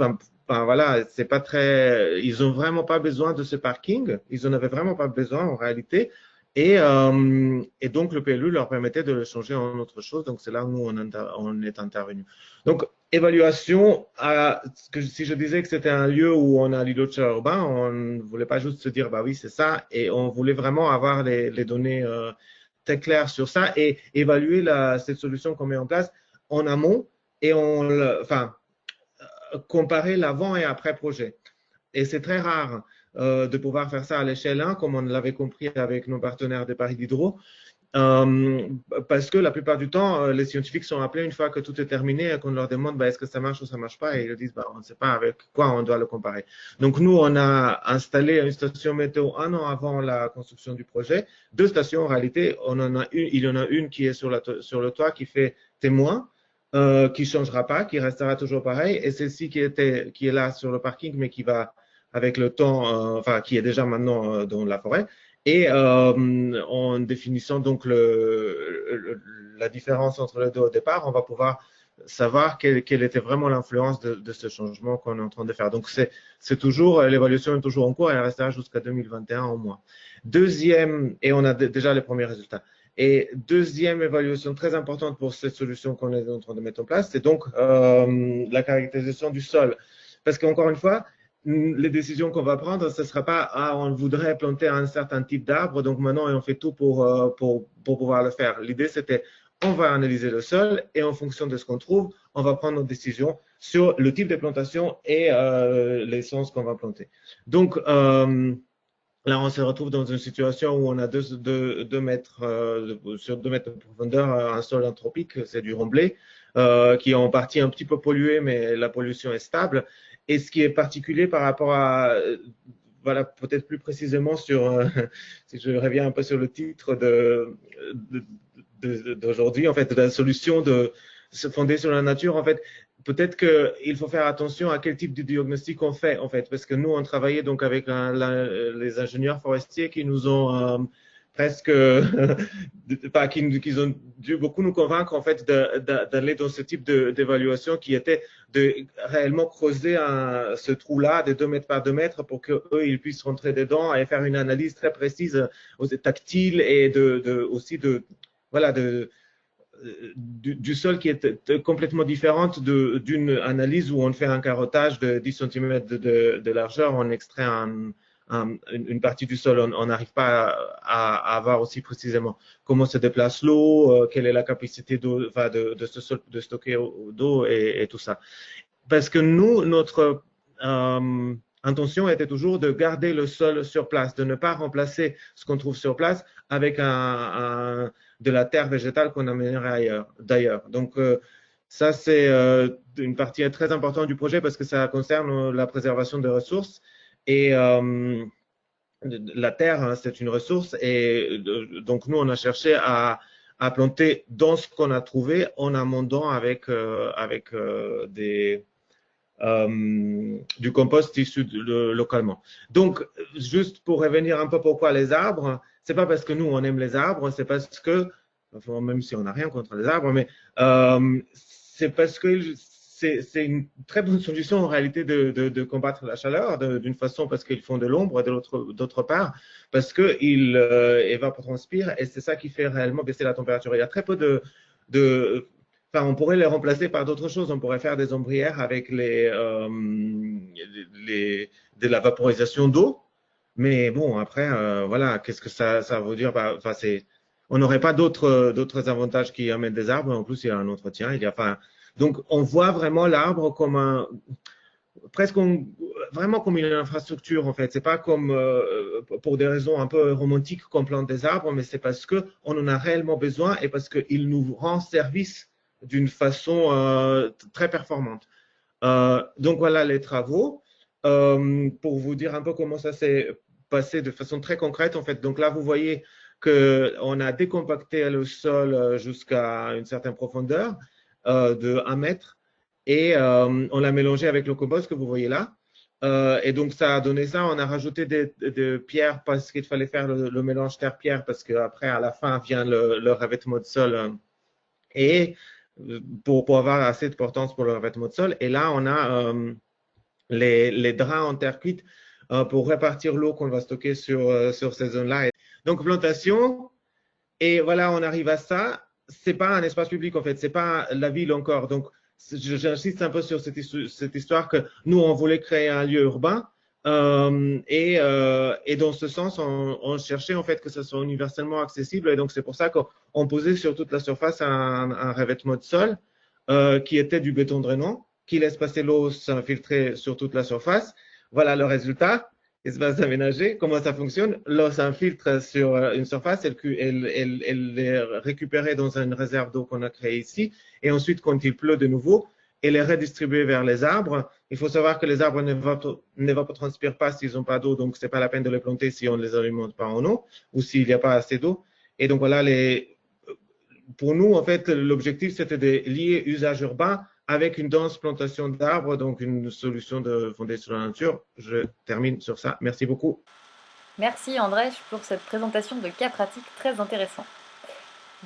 voilà, c'est pas très, ils ont vraiment pas besoin de ce parking, ils en avaient vraiment pas besoin en réalité. Et donc, le PLU leur permettait de le changer en autre chose. Donc, c'est là où nous, on est intervenu. Donc, évaluation, si je disais que c'était un lieu où on a l'îlot de chaleur urbain, on ne voulait pas juste se dire, bah oui, c'est ça. Et on voulait vraiment avoir les données très claires sur ça et évaluer cette solution qu'on met en place en amont et comparer l'avant et après projet. Et c'est très rare de pouvoir faire ça à l'échelle 1, comme on l'avait compris avec nos partenaires de Paris Diderot, parce que la plupart du temps, les scientifiques sont appelés une fois que tout est terminé et qu'on leur demande est-ce que ça marche ou ça marche pas, et ils disent on ne sait pas avec quoi on doit le comparer. Donc nous, on a installé une station météo un an avant la construction du projet. 2 stations en réalité, il y en a une qui est sur le toit qui fait témoin, qui ne changera pas, qui restera toujours pareil, et celle-ci qui est là sur le parking, mais qui va avec le temps, qui est déjà maintenant dans la forêt, et en définissant donc la différence entre les deux au départ, on va pouvoir savoir quelle était vraiment l'influence de ce changement qu'on est en train de faire. Donc c'est toujours, l'évaluation est toujours en cours, elle restera jusqu'à 2021 au moins. Deuxième, et on a déjà les premiers résultats. Et deuxième évaluation très importante pour cette solution qu'on est en train de mettre en place, c'est donc la caractérisation du sol. Parce qu'encore une fois, les décisions qu'on va prendre, ce ne sera pas on voudrait planter un certain type d'arbre, donc maintenant on fait tout pour pouvoir le faire. L'idée, c'était on va analyser le sol et en fonction de ce qu'on trouve, on va prendre nos décisions sur le type de plantation et l'essence qu'on va planter. Donc, là, on se retrouve dans une situation où on a 2 mètres, sur 2 mètres de profondeur, un sol anthropique, c'est du remblai, qui est en partie un petit peu pollué, mais la pollution est stable. Et ce qui est particulier par rapport à, voilà, peut-être plus précisément sur, si je reviens un peu sur le titre d'aujourd'hui, en fait, de la solution de se fonder sur la nature, en fait, peut-être qu'il faut faire attention à quel type de diagnostic on fait, en fait, parce que nous, on travaillait donc avec les ingénieurs forestiers qui nous ont presque, qu'ils ont dû beaucoup nous convaincre, en fait, d'aller dans ce type d'évaluation qui était de réellement creuser ce trou-là de 2 mètres par 2 mètres pour qu'eux, ils puissent rentrer dedans et faire une analyse très précise, tactile et aussi voilà, du sol qui est complètement différente d'une analyse où on fait un carottage de 10 cm de largeur, on extrait une partie du sol, on n'arrive pas à voir aussi précisément comment se déplace l'eau, quelle est la capacité de ce sol de stocker d'eau et tout ça. Parce que nous, notre intention était toujours de garder le sol sur place, de ne pas remplacer ce qu'on trouve sur place avec de la terre végétale qu'on amènerait d'ailleurs. Donc, ça, c'est une partie très importante du projet parce que ça concerne la préservation des ressources. Et la terre, hein, c'est une ressource. Et donc, nous, on a cherché à planter dans ce qu'on a trouvé en amendant avec du compost issu localement. Donc, juste pour revenir un peu pourquoi les arbres, c'est pas parce que nous on aime les arbres, c'est parce que, enfin, même si on n'a rien contre les arbres, mais c'est parce que c'est une très bonne solution en réalité de combattre la chaleur d'une façon parce qu'ils font de l'ombre, d'autre part parce qu'ils évapotranspirent et c'est ça qui fait réellement baisser la température. Il y a très peu on pourrait les remplacer par d'autres choses. On pourrait faire des ombrières avec de la vaporisation d'eau. Mais bon, après, voilà, qu'est-ce que ça veut dire? On n'aurait pas d'autres avantages qui amènent des arbres. En plus, il y a un entretien. Donc, on voit vraiment l'arbre comme vraiment comme une infrastructure en fait. C'est pas comme pour des raisons un peu romantiques qu'on plante des arbres, mais c'est parce que on en a réellement besoin et parce qu'il nous rend service d'une façon très performante. Donc voilà les travaux. Pour vous dire un peu comment ça s'est passé de façon très concrète en fait. Donc là vous voyez qu'on a décompacté le sol jusqu'à une certaine profondeur de 1 mètre et on l'a mélangé avec le compost que vous voyez là. Et donc ça a donné ça. On a rajouté des pierres parce qu'il fallait faire le mélange terre-pierre parce qu'après à la fin vient le revêtement de sol et pour avoir assez de portance pour le revêtement de sol. Et là on a les drains en terre cuite pour répartir l'eau qu'on va stocker sur ces zones-là. Donc plantation, et voilà, on arrive à ça. C'est pas un espace public en fait, c'est pas la ville encore. Donc j'insiste un peu sur cette histoire que nous on voulait créer un lieu urbain et dans ce sens on cherchait en fait que ça soit universellement accessible et donc c'est pour ça qu'on posait sur toute la surface un revêtement de sol qui était du béton drainant qui laisse passer l'eau s'infiltrer sur toute la surface. Voilà le résultat. Espace aménagé, comment ça fonctionne? L'eau s'infiltre sur une surface, elle est récupérée dans une réserve d'eau qu'on a créée ici, et ensuite, quand il pleut de nouveau, elle est redistribuée vers les arbres. Il faut savoir que les arbres n'évapotranspirent pas s'ils n'ont pas d'eau, donc ce n'est pas la peine de les planter si on ne les alimente pas en eau, ou s'il n'y a pas assez d'eau. Et donc voilà, pour nous, en fait, l'objectif, c'était de lier usage urbain avec une dense plantation d'arbres, donc une solution fondée sur la nature. Je termine sur ça. Merci beaucoup.
Merci André pour cette présentation de cas pratiques très intéressant.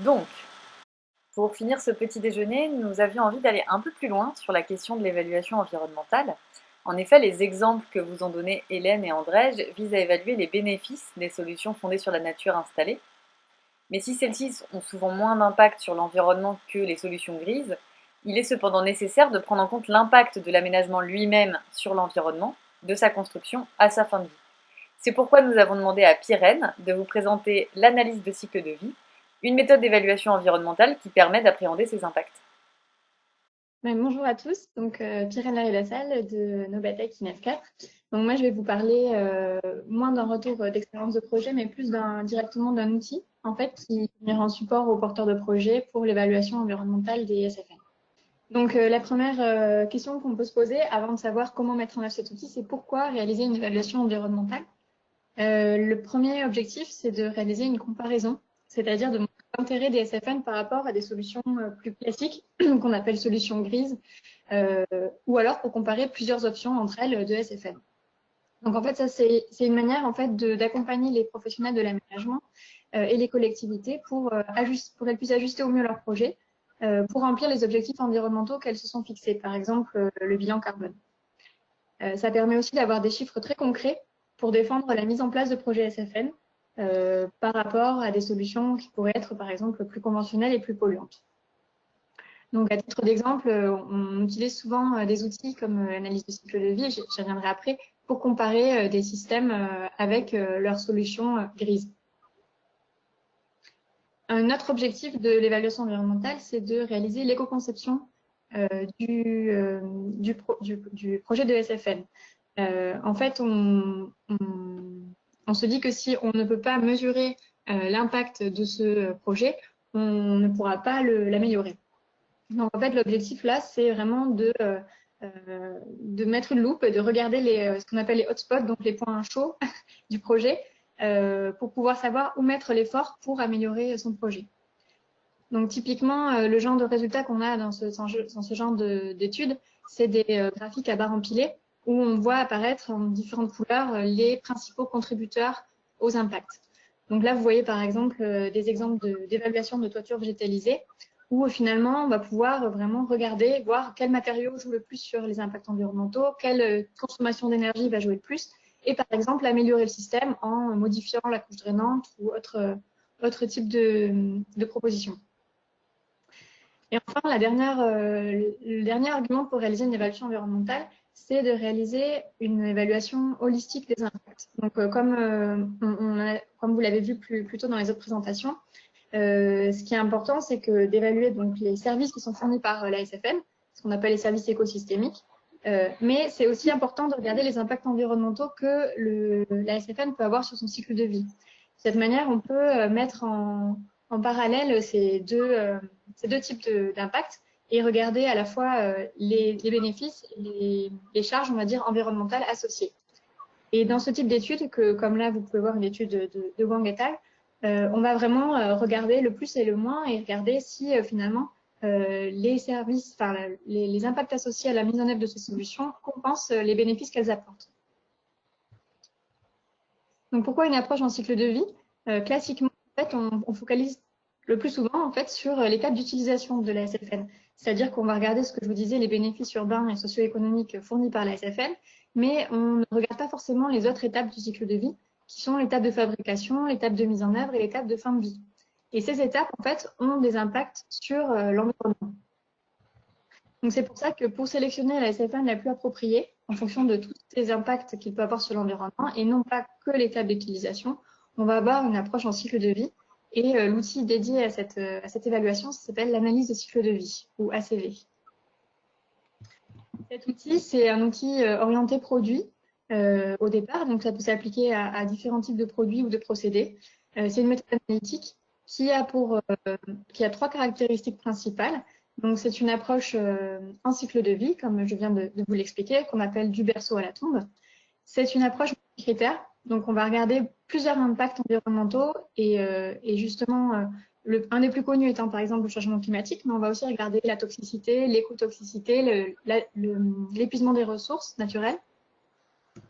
Donc, pour finir ce petit déjeuner, nous avions envie d'aller un peu plus loin sur la question de l'évaluation environnementale. En effet, les exemples que vous ont donnés Hélène et André visent à évaluer les bénéfices des solutions fondées sur la nature installées. Mais si celles-ci ont souvent moins d'impact sur l'environnement que les solutions grises, il est cependant nécessaire de prendre en compte l'impact de l'aménagement lui-même sur l'environnement, de sa construction à sa fin de vie. C'est pourquoi nous avons demandé à Pirène de vous présenter l'analyse de cycle de vie, une méthode d'évaluation environnementale qui permet d'appréhender ces impacts.
Bonjour à tous, donc Pirène Larrey-Lassalle de Nobatec INEF 4. Donc moi je vais vous parler moins d'un retour d'expérience de projet, mais plus directement d'un outil en fait qui rend support aux porteurs de projets pour l'évaluation environnementale des SFN. Donc la première question qu'on peut se poser avant de savoir comment mettre en œuvre cet outil, c'est pourquoi réaliser une évaluation environnementale. Le premier objectif, c'est de réaliser une comparaison, c'est-à-dire de montrer l'intérêt des SFN par rapport à des solutions plus classiques qu'on appelle solutions grises, ou alors pour comparer plusieurs options entre elles de SFN. Donc en fait, ça c'est une manière en fait d'accompagner les professionnels de l'aménagement et les collectivités pour qu'elles puissent ajuster au mieux leur projet pour remplir les objectifs environnementaux qu'elles se sont fixés, par exemple le bilan carbone. Ça permet aussi d'avoir des chiffres très concrets pour défendre la mise en place de projets SFN par rapport à des solutions qui pourraient être, par exemple, plus conventionnelles et plus polluantes. Donc, à titre d'exemple, on utilise souvent des outils comme l'analyse de cycle de vie, j'y reviendrai après, pour comparer des systèmes avec leurs solutions grises. Un autre objectif de l'évaluation environnementale, c'est de réaliser l'éco-conception du projet de SFN. En fait, on se dit que si on ne peut pas mesurer l'impact de ce projet, on ne pourra pas l'améliorer. Donc, en fait, l'objectif là, c'est vraiment de mettre une loupe et de regarder ce qu'on appelle les hotspots, donc les points chauds du projet, pour pouvoir savoir où mettre l'effort pour améliorer son projet. Donc, typiquement, le genre de résultats qu'on a dans ce genre d'études, c'est des graphiques à barres empilées où on voit apparaître en différentes couleurs les principaux contributeurs aux impacts. Donc là, vous voyez par exemple des exemples d'évaluation de toitures végétalisées où finalement, on va pouvoir vraiment regarder, voir quel matériau joue le plus sur les impacts environnementaux, quelle consommation d'énergie va jouer le plus, et par exemple, améliorer le système en modifiant la couche drainante ou autre type de proposition. Et enfin, le dernier argument pour réaliser une évaluation environnementale, c'est de réaliser une évaluation holistique des impacts. Donc, comme vous l'avez vu plus tôt dans les autres présentations, ce qui est important, c'est d'évaluer donc les services qui sont fournis par la SFN, ce qu'on appelle les services écosystémiques, Mais c'est aussi important de regarder les impacts environnementaux que la SFN peut avoir sur son cycle de vie. De cette manière, on peut mettre en parallèle ces deux types d'impacts et regarder à la fois les bénéfices et les charges, on va dire, environnementales associées. Et dans ce type d'études, comme là, vous pouvez voir une étude de Wang et al., on va vraiment regarder le plus et le moins et regarder si finalement les services, enfin les impacts associés à la mise en œuvre de ces solutions compensent les bénéfices qu'elles apportent. Donc pourquoi une approche en cycle de vie? Classiquement, en fait, on focalise le plus souvent en fait sur l'étape d'utilisation de la SFN. C'est-à-dire qu'on va regarder ce que je vous disais, les bénéfices urbains et socio-économiques fournis par la SFN, mais on ne regarde pas forcément les autres étapes du cycle de vie, qui sont l'étape de fabrication, l'étape de mise en œuvre et l'étape de fin de vie. Et ces étapes, en fait, ont des impacts sur l'environnement. Donc c'est pour ça que pour sélectionner la SFN la plus appropriée, en fonction de tous ces impacts qu'il peut avoir sur l'environnement, et non pas que l'étape d'utilisation, on va avoir une approche en cycle de vie. Et l'outil dédié à cette évaluation s'appelle l'analyse de cycle de vie, ou ACV. Cet outil, c'est un outil orienté produit au départ, donc ça peut s'appliquer à différents types de produits ou de procédés. C'est une méthode analytique qui a 3 caractéristiques principales. Donc c'est une approche en cycle de vie, comme je viens de vous l'expliquer, qu'on appelle du berceau à la tombe. C'est une approche multicritère. Donc, on va regarder plusieurs impacts environnementaux et justement, un des plus connus étant par exemple le changement climatique, mais on va aussi regarder la toxicité, l'écotoxicité, l'épuisement des ressources naturelles.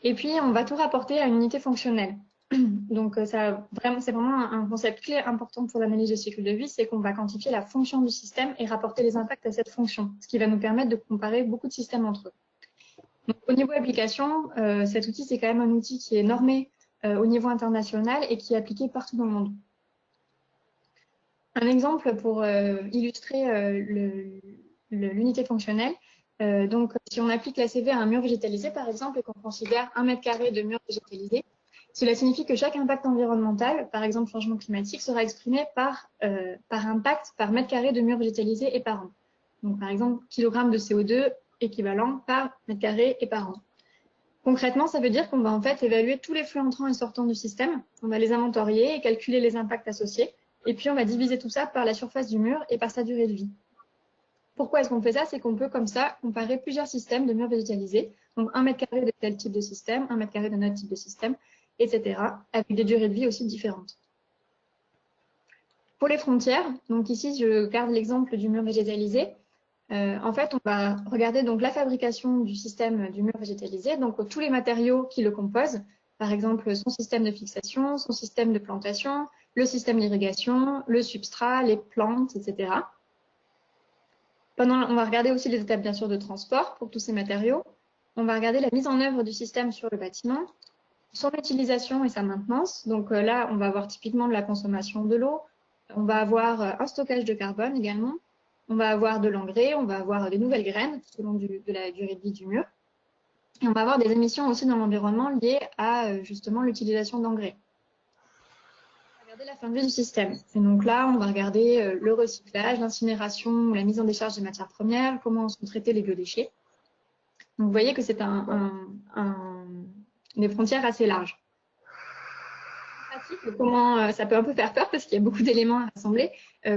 Et puis, on va tout rapporter à une unité fonctionnelle. Donc, c'est vraiment un concept clé important pour l'analyse de cycle de vie, c'est qu'on va quantifier la fonction du système et rapporter les impacts à cette fonction, ce qui va nous permettre de comparer beaucoup de systèmes entre eux. Donc, au niveau application, cet outil, c'est quand même un outil qui est normé au niveau international et qui est appliqué partout dans le monde. Un exemple pour illustrer l'unité fonctionnelle. Donc, si on applique l'ACV à un mur végétalisé, par exemple, et qu'on considère 1 mètre carré de mur végétalisé, cela signifie que chaque impact environnemental, par exemple changement climatique, sera exprimé par impact par mètre carré de mur végétalisé et par an. Donc, par exemple, kilogramme de CO2 équivalent par mètre carré et par an. Concrètement, ça veut dire qu'on va en fait évaluer tous les flux entrants et sortants du système, on va les inventorier et calculer les impacts associés, et puis on va diviser tout ça par la surface du mur et par sa durée de vie. Pourquoi est-ce qu'on fait ça? C'est qu'on peut comme ça comparer plusieurs systèmes de murs végétalisés, donc 1 mètre carré de tel type de système, 1 mètre carré d'un autre type de système, etc., avec des durées de vie aussi différentes. Pour les frontières, donc ici je garde l'exemple du mur végétalisé. En fait, on va regarder donc la fabrication du système du mur végétalisé, donc tous les matériaux qui le composent, par exemple son système de fixation, son système de plantation, le système d'irrigation, le substrat, les plantes, etc. On va regarder aussi les étapes bien sûr de transport pour tous ces matériaux. On va regarder la mise en œuvre du système sur le bâtiment, son utilisation et sa maintenance. Donc là, on va avoir typiquement de la consommation de l'eau, on va avoir un stockage de carbone également. On va avoir de l'engrais, on va avoir des nouvelles graines selon de la durée de vie du mur. Et on va avoir des émissions aussi dans l'environnement liées à justement l'utilisation d'engrais. On va regarder la fin de vie du système. Et donc là, on va regarder le recyclage, l'incinération, la mise en décharge des matières premières, comment sont traités les biodéchets. Donc vous voyez que c'est des frontières assez larges. Comment ça peut un peu faire peur parce qu'il y a beaucoup d'éléments à rassembler.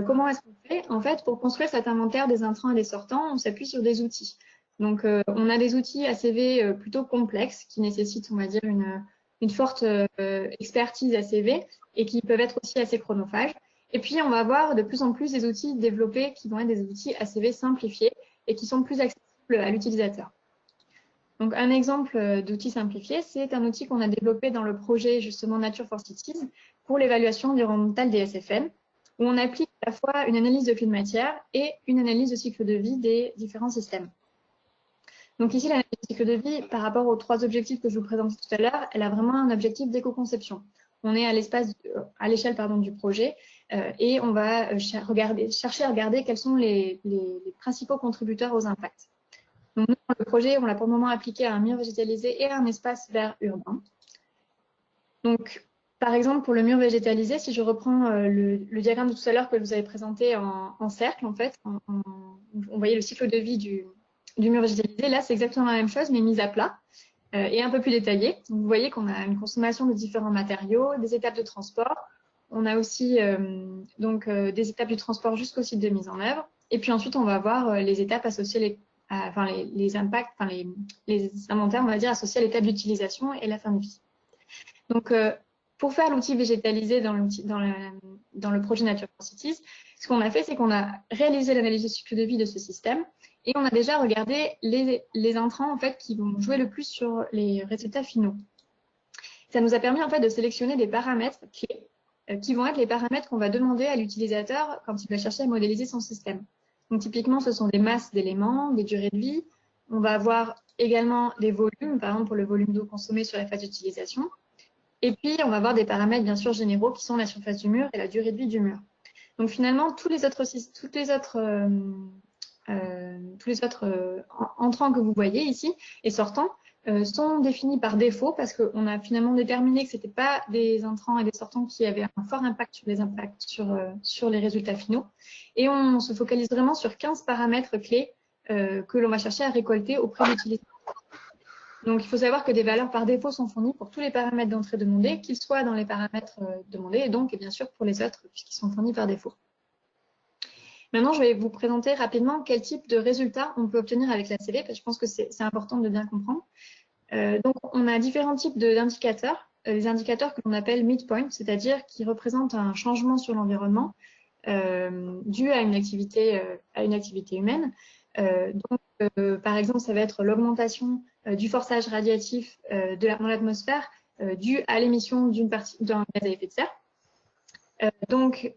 Comment est-ce qu'on fait? En fait, pour construire cet inventaire des intrants et des sortants, on s'appuie sur des outils. Donc, on a des outils ACV plutôt complexes qui nécessitent, on va dire, une forte expertise ACV et qui peuvent être aussi assez chronophages. Et puis, on va avoir de plus en plus des outils développés qui vont être des outils ACV simplifiés et qui sont plus accessibles à l'utilisateur. Donc, un exemple d'outil simplifié, c'est un outil qu'on a développé dans le projet justement Nature for Cities pour l'évaluation environnementale des SFN, où on applique à la fois une analyse de flux de matière et une analyse de cycle de vie des différents systèmes. Donc ici, l'analyse de cycle de vie, par rapport aux 3 objectifs que je vous présentais tout à l'heure, elle a vraiment un objectif d'éco-conception. On est à l'échelle du projet et on va chercher à regarder quels sont les principaux contributeurs aux impacts. Donc, nous, dans le projet, on l'a pour le moment appliqué à un mur végétalisé et à un espace vert urbain. Donc, par exemple, pour le mur végétalisé, si je reprends le diagramme de tout à l'heure que je vous avais présenté en cercle, en fait, on voyait le cycle de vie du mur végétalisé. Là, c'est exactement la même chose, mais mise à plat et un peu plus détaillée. Donc, vous voyez qu'on a une consommation de différents matériaux, des étapes de transport. On a aussi des étapes du transport jusqu'au site de mise en œuvre. Et puis ensuite, on va voir les étapes associées, les impacts, les inventaires, on va dire, associés à l'étape d'utilisation et la fin de vie. Donc, pour faire l'outil végétalisé dans le projet Nature for Cities, ce qu'on a fait, c'est qu'on a réalisé l'analyse de cycle de vie de ce système et on a déjà regardé les intrants en fait, qui vont jouer le plus sur les résultats finaux. Ça nous a permis en fait, de sélectionner des paramètres clés qui vont être les paramètres qu'on va demander à l'utilisateur quand il va chercher à modéliser son système. Donc, typiquement, ce sont des masses d'éléments, des durées de vie. On va avoir également des volumes, par exemple pour le volume d'eau consommé sur la phase d'utilisation. Et puis, on va avoir des paramètres bien sûr généraux qui sont la surface du mur et la durée de vie du mur. Donc finalement, tous les autres entrants que vous voyez ici et sortants sont définis par défaut parce qu'on a finalement déterminé que ce n'étaient pas des entrants et des sortants qui avaient un fort impact sur les impacts sur les résultats finaux. Et on se focalise vraiment sur 15 paramètres clés que l'on va chercher à récolter auprès de l'utilisateur. Donc, il faut savoir que des valeurs par défaut sont fournies pour tous les paramètres d'entrée demandés, qu'ils soient dans les paramètres demandés, et donc, bien sûr, pour les autres, puisqu'ils sont fournis par défaut. Maintenant, je vais vous présenter rapidement quel type de résultats on peut obtenir avec la CV, parce que je pense que c'est important de bien comprendre. Donc, on a différents types d'indicateurs, les indicateurs que l'on appelle midpoint, c'est-à-dire qui représentent un changement sur l'environnement dû à une activité humaine. Par exemple, ça va être l'augmentation du forçage radiatif dans l'atmosphère dû à l'émission d'un gaz à effet de serre. Donc,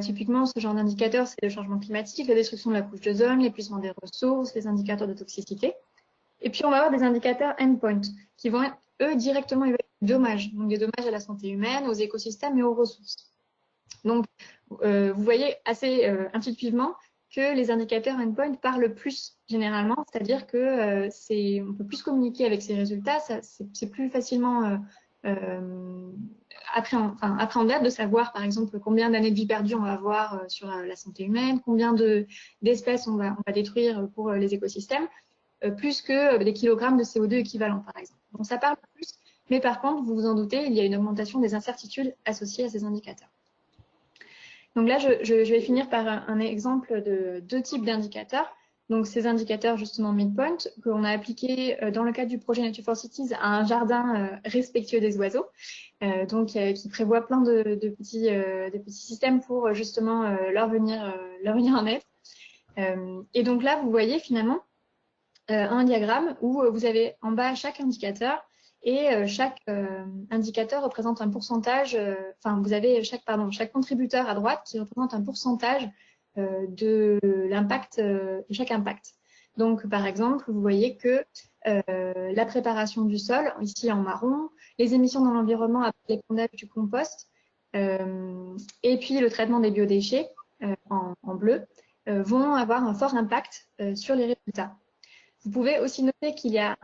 typiquement, ce genre d'indicateur, c'est le changement climatique, la destruction de la couche d'ozone, l'épuisement des ressources, les indicateurs de toxicité. Et puis, on va avoir des indicateurs endpoint qui vont, eux, directement évaluer les dommages, donc des dommages à la santé humaine, aux écosystèmes et aux ressources. Donc, vous voyez assez intuitivement que les indicateurs endpoint parlent plus généralement, c'est-à-dire que on peut plus communiquer avec ces résultats, c'est plus facilement appréhendable de savoir, par exemple, combien d'années de vie perdues on va avoir sur la santé humaine, combien d'espèces on va détruire pour les écosystèmes, plus que des kilogrammes de CO2 équivalents, par exemple. Donc ça parle plus, mais par contre, vous vous en doutez, il y a une augmentation des incertitudes associées à ces indicateurs. Donc là, je vais finir par un exemple de deux types d'indicateurs. Donc ces indicateurs justement midpoint qu'on a appliqués dans le cadre du projet Nature for Cities à un jardin respectueux des oiseaux, qui prévoit plein de petits systèmes pour justement leur venir en aide. Et donc là, vous voyez finalement un diagramme où vous avez en bas chaque indicateur et chaque indicateur représente un pourcentage, vous avez chaque contributeur à droite qui représente un pourcentage de l'impact, de chaque impact. Donc, par exemple, vous voyez que la préparation du sol, ici en marron, les émissions dans l'environnement après l'épandage du compost, et puis le traitement des biodéchets en bleu, vont avoir un fort impact sur les résultats. Vous pouvez aussi noter qu'il y a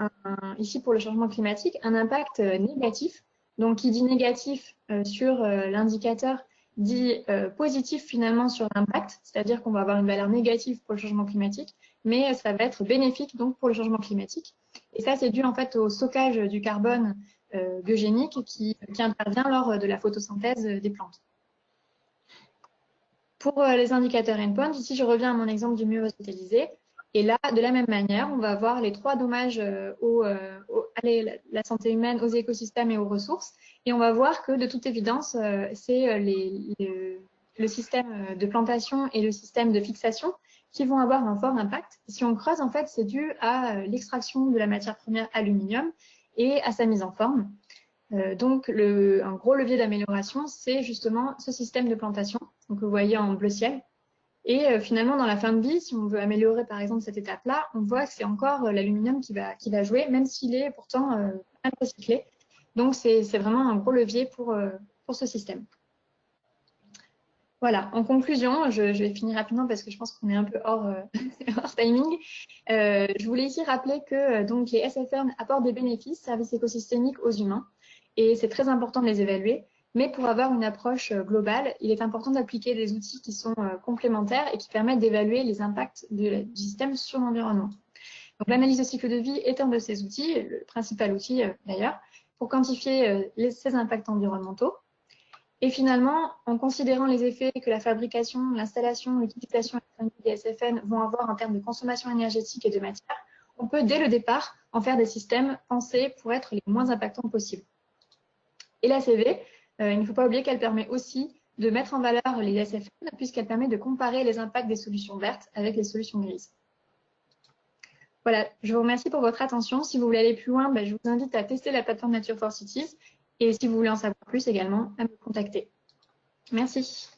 ici pour le changement climatique un impact négatif. Donc, qui dit négatif sur l'indicateur dit positif finalement sur l'impact, c'est-à-dire qu'on va avoir une valeur négative pour le changement climatique, mais ça va être bénéfique donc pour le changement climatique. Et ça, c'est dû en fait au stockage du carbone biogénique qui intervient lors de la photosynthèse des plantes. Pour les indicateurs endpoint, ici je reviens à mon exemple du mur végétalisé. Et là, de la même manière, on va avoir les trois dommages à la santé humaine, aux écosystèmes et aux ressources. Et on va voir que, de toute évidence, c'est le système de plantation et le système de fixation qui vont avoir un fort impact. Si on creuse, en fait, c'est dû à l'extraction de la matière première aluminium et à sa mise en forme. Donc, un gros levier d'amélioration, c'est justement ce système de plantation, donc vous voyez en bleu ciel. Et finalement, dans la fin de vie, si on veut améliorer par exemple cette étape-là, on voit que c'est encore l'aluminium qui va jouer, même s'il est pourtant mal recyclé. Donc, c'est vraiment un gros levier pour ce système. Voilà, en conclusion, je vais finir rapidement parce que je pense qu'on est un peu hors timing. Je voulais ici rappeler que donc, les SFR apportent des bénéfices, services écosystémiques aux humains, et c'est très important de les évaluer. Mais pour avoir une approche globale, il est important d'appliquer des outils qui sont complémentaires et qui permettent d'évaluer les impacts du système sur l'environnement.
Donc l'analyse de cycle de vie est un de ces outils, le principal outil d'ailleurs, pour quantifier ces impacts environnementaux. Et finalement, en considérant les effets que la fabrication, l'installation, l'utilisation des SFN vont avoir en termes de consommation énergétique et de matière, on peut dès le départ en faire des systèmes pensés pour être les moins impactants possibles. Et la CV, il ne faut pas oublier qu'elle permet aussi de mettre en valeur les SFN puisqu'elle permet de comparer les impacts des solutions vertes avec les solutions grises. Voilà, je vous remercie pour votre attention. Si vous voulez aller plus loin, je vous invite à tester la plateforme Nature for Cities et si vous voulez en savoir plus également, à me contacter. Merci.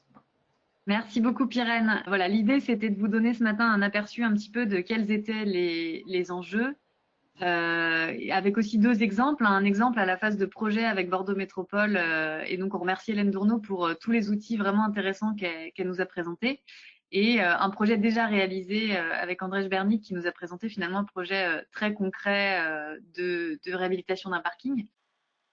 Merci beaucoup, Pirène. Voilà, l'idée, c'était de vous donner ce matin un aperçu un petit peu de quels étaient les enjeux, avec aussi deux exemples. Un exemple à la phase de projet avec Bordeaux Métropole, et donc on remercie Hélène Dourneau pour tous les outils vraiment intéressants qu'elle nous a présentés, et un projet déjà réalisé avec André Bernic qui nous a présenté finalement un projet très concret de réhabilitation d'un parking.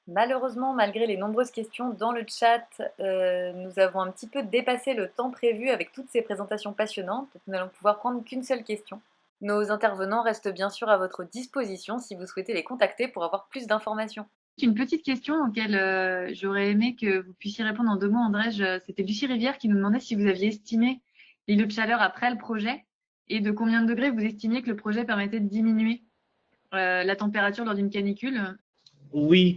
Malheureusement, malgré les nombreuses questions dans le chat, nous avons un petit peu dépassé le temps prévu avec toutes ces présentations passionnantes. Donc nous n'allons pouvoir prendre qu'une seule question. Nos intervenants restent bien sûr à votre disposition si vous souhaitez les contacter pour avoir plus d'informations.
Une petite question auquel j'aurais aimé que vous puissiez répondre en 2 mots, André. C'était Lucie Rivière qui nous demandait si vous aviez estimé l'îlot de chaleur après le projet et de combien de degrés vous estimiez que le projet permettait de diminuer la température lors d'une canicule.
Oui,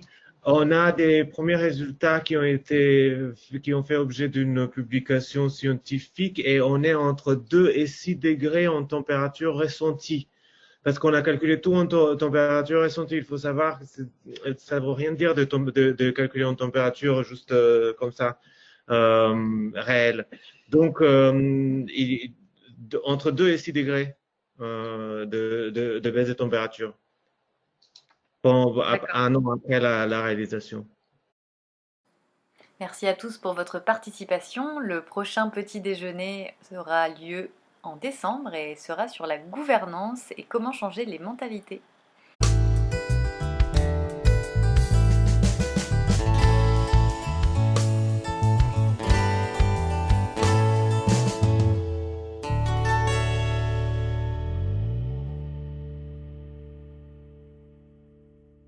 on a des premiers résultats qui ont fait objet d'une publication scientifique et on est entre 2 et 6 degrés en température ressentie. Parce qu'on a calculé tout en température ressentie. Il faut savoir que ça ne veut rien dire de calculer en température juste comme ça, réelle. Donc, entre 2 et 6 degrés de baisse de température. Bon, un an après la réalisation.
Merci à tous pour votre participation. Le prochain petit déjeuner aura lieu en décembre et sera sur la gouvernance et comment changer les mentalités.